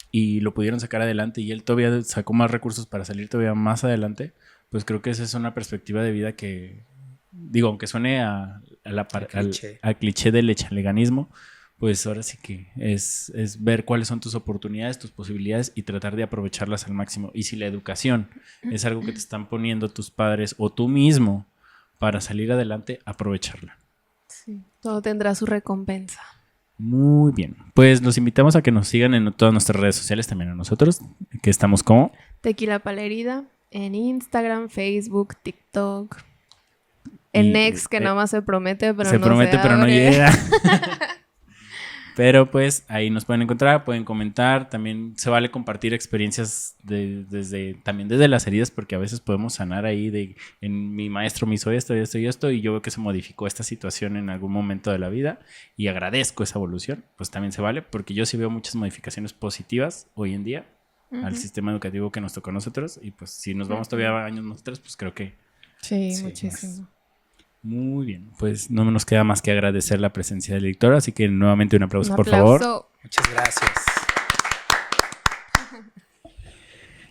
Speaker 1: y lo pudieron sacar adelante y él todavía sacó más recursos para salir todavía más adelante, pues creo que esa es una perspectiva de vida que, digo, aunque suene al cliché del echaleganismo, pues ahora sí que es ver cuáles son tus oportunidades, tus posibilidades, y tratar de aprovecharlas al máximo. Y si la educación es algo que te están poniendo tus padres o tú mismo para salir adelante, aprovecharla.
Speaker 3: Sí, todo tendrá su recompensa.
Speaker 1: Muy bien, pues los invitamos a que nos sigan en todas nuestras redes sociales, también a nosotros, que estamos como
Speaker 3: Tequila para la Herida, en Instagram, Facebook, TikTok, en X, que nada más se promete, pero no
Speaker 1: llega. Pero pues ahí nos pueden encontrar, pueden comentar, también se vale compartir experiencias también desde las heridas, porque a veces podemos sanar ahí en mi maestro me hizo esto, y yo veo que se modificó esta situación en algún momento de la vida y agradezco esa evolución. Pues también se vale, porque yo sí veo muchas modificaciones positivas hoy en día al sistema educativo que nos tocó a nosotros, y pues si nos vamos todavía años nosotros, pues creo que
Speaker 3: sí, muchísimo.
Speaker 1: Muy bien, pues no nos queda más que agradecer la presencia del director, así que nuevamente un aplauso, por favor.
Speaker 2: Muchas gracias.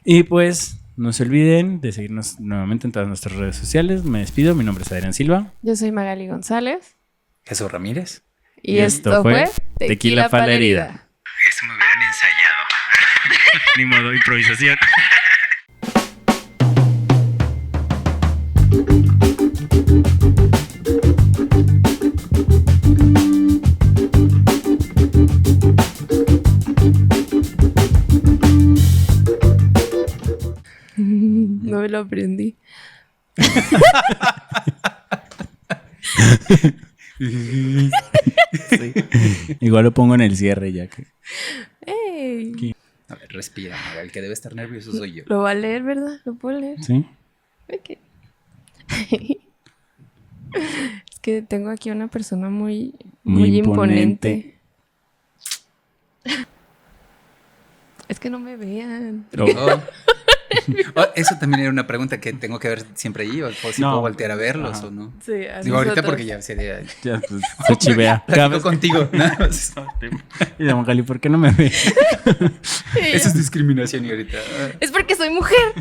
Speaker 1: Y pues no se olviden de seguirnos nuevamente en todas nuestras redes sociales. Me despido, mi nombre es Adrián Silva.
Speaker 3: Yo soy Magali González.
Speaker 2: Jesús Ramírez.
Speaker 3: Y esto fue
Speaker 1: Tequila para la Herida.
Speaker 2: Eso me hubieran ensayado.
Speaker 1: Ni modo, improvisación.
Speaker 3: lo aprendí.
Speaker 1: Sí. Igual lo pongo en el cierre ya que.
Speaker 3: ¡Ey!
Speaker 2: A ver, respira, Maga, el que debe estar nervioso soy yo.
Speaker 3: Lo va a leer, ¿verdad? ¿Lo puedo leer?
Speaker 1: Sí.
Speaker 3: Ok. Es que tengo aquí una persona muy imponente. Es que no me vean.
Speaker 2: Eso también era una pregunta que tengo que ver siempre ahí, o si
Speaker 1: No.
Speaker 2: puedo voltear a verlos.
Speaker 1: Ajá.
Speaker 2: o no.
Speaker 3: Sí, así
Speaker 2: Digo, ahorita
Speaker 3: nosotros.
Speaker 2: porque ya sería...
Speaker 1: Ya, pues, se chivea. Cada
Speaker 2: Platico
Speaker 1: vez
Speaker 2: contigo. nada más.
Speaker 1: Y de Magali, ¿por qué no me ve?
Speaker 2: Eso es discriminación y ahorita...
Speaker 3: Es porque soy mujer.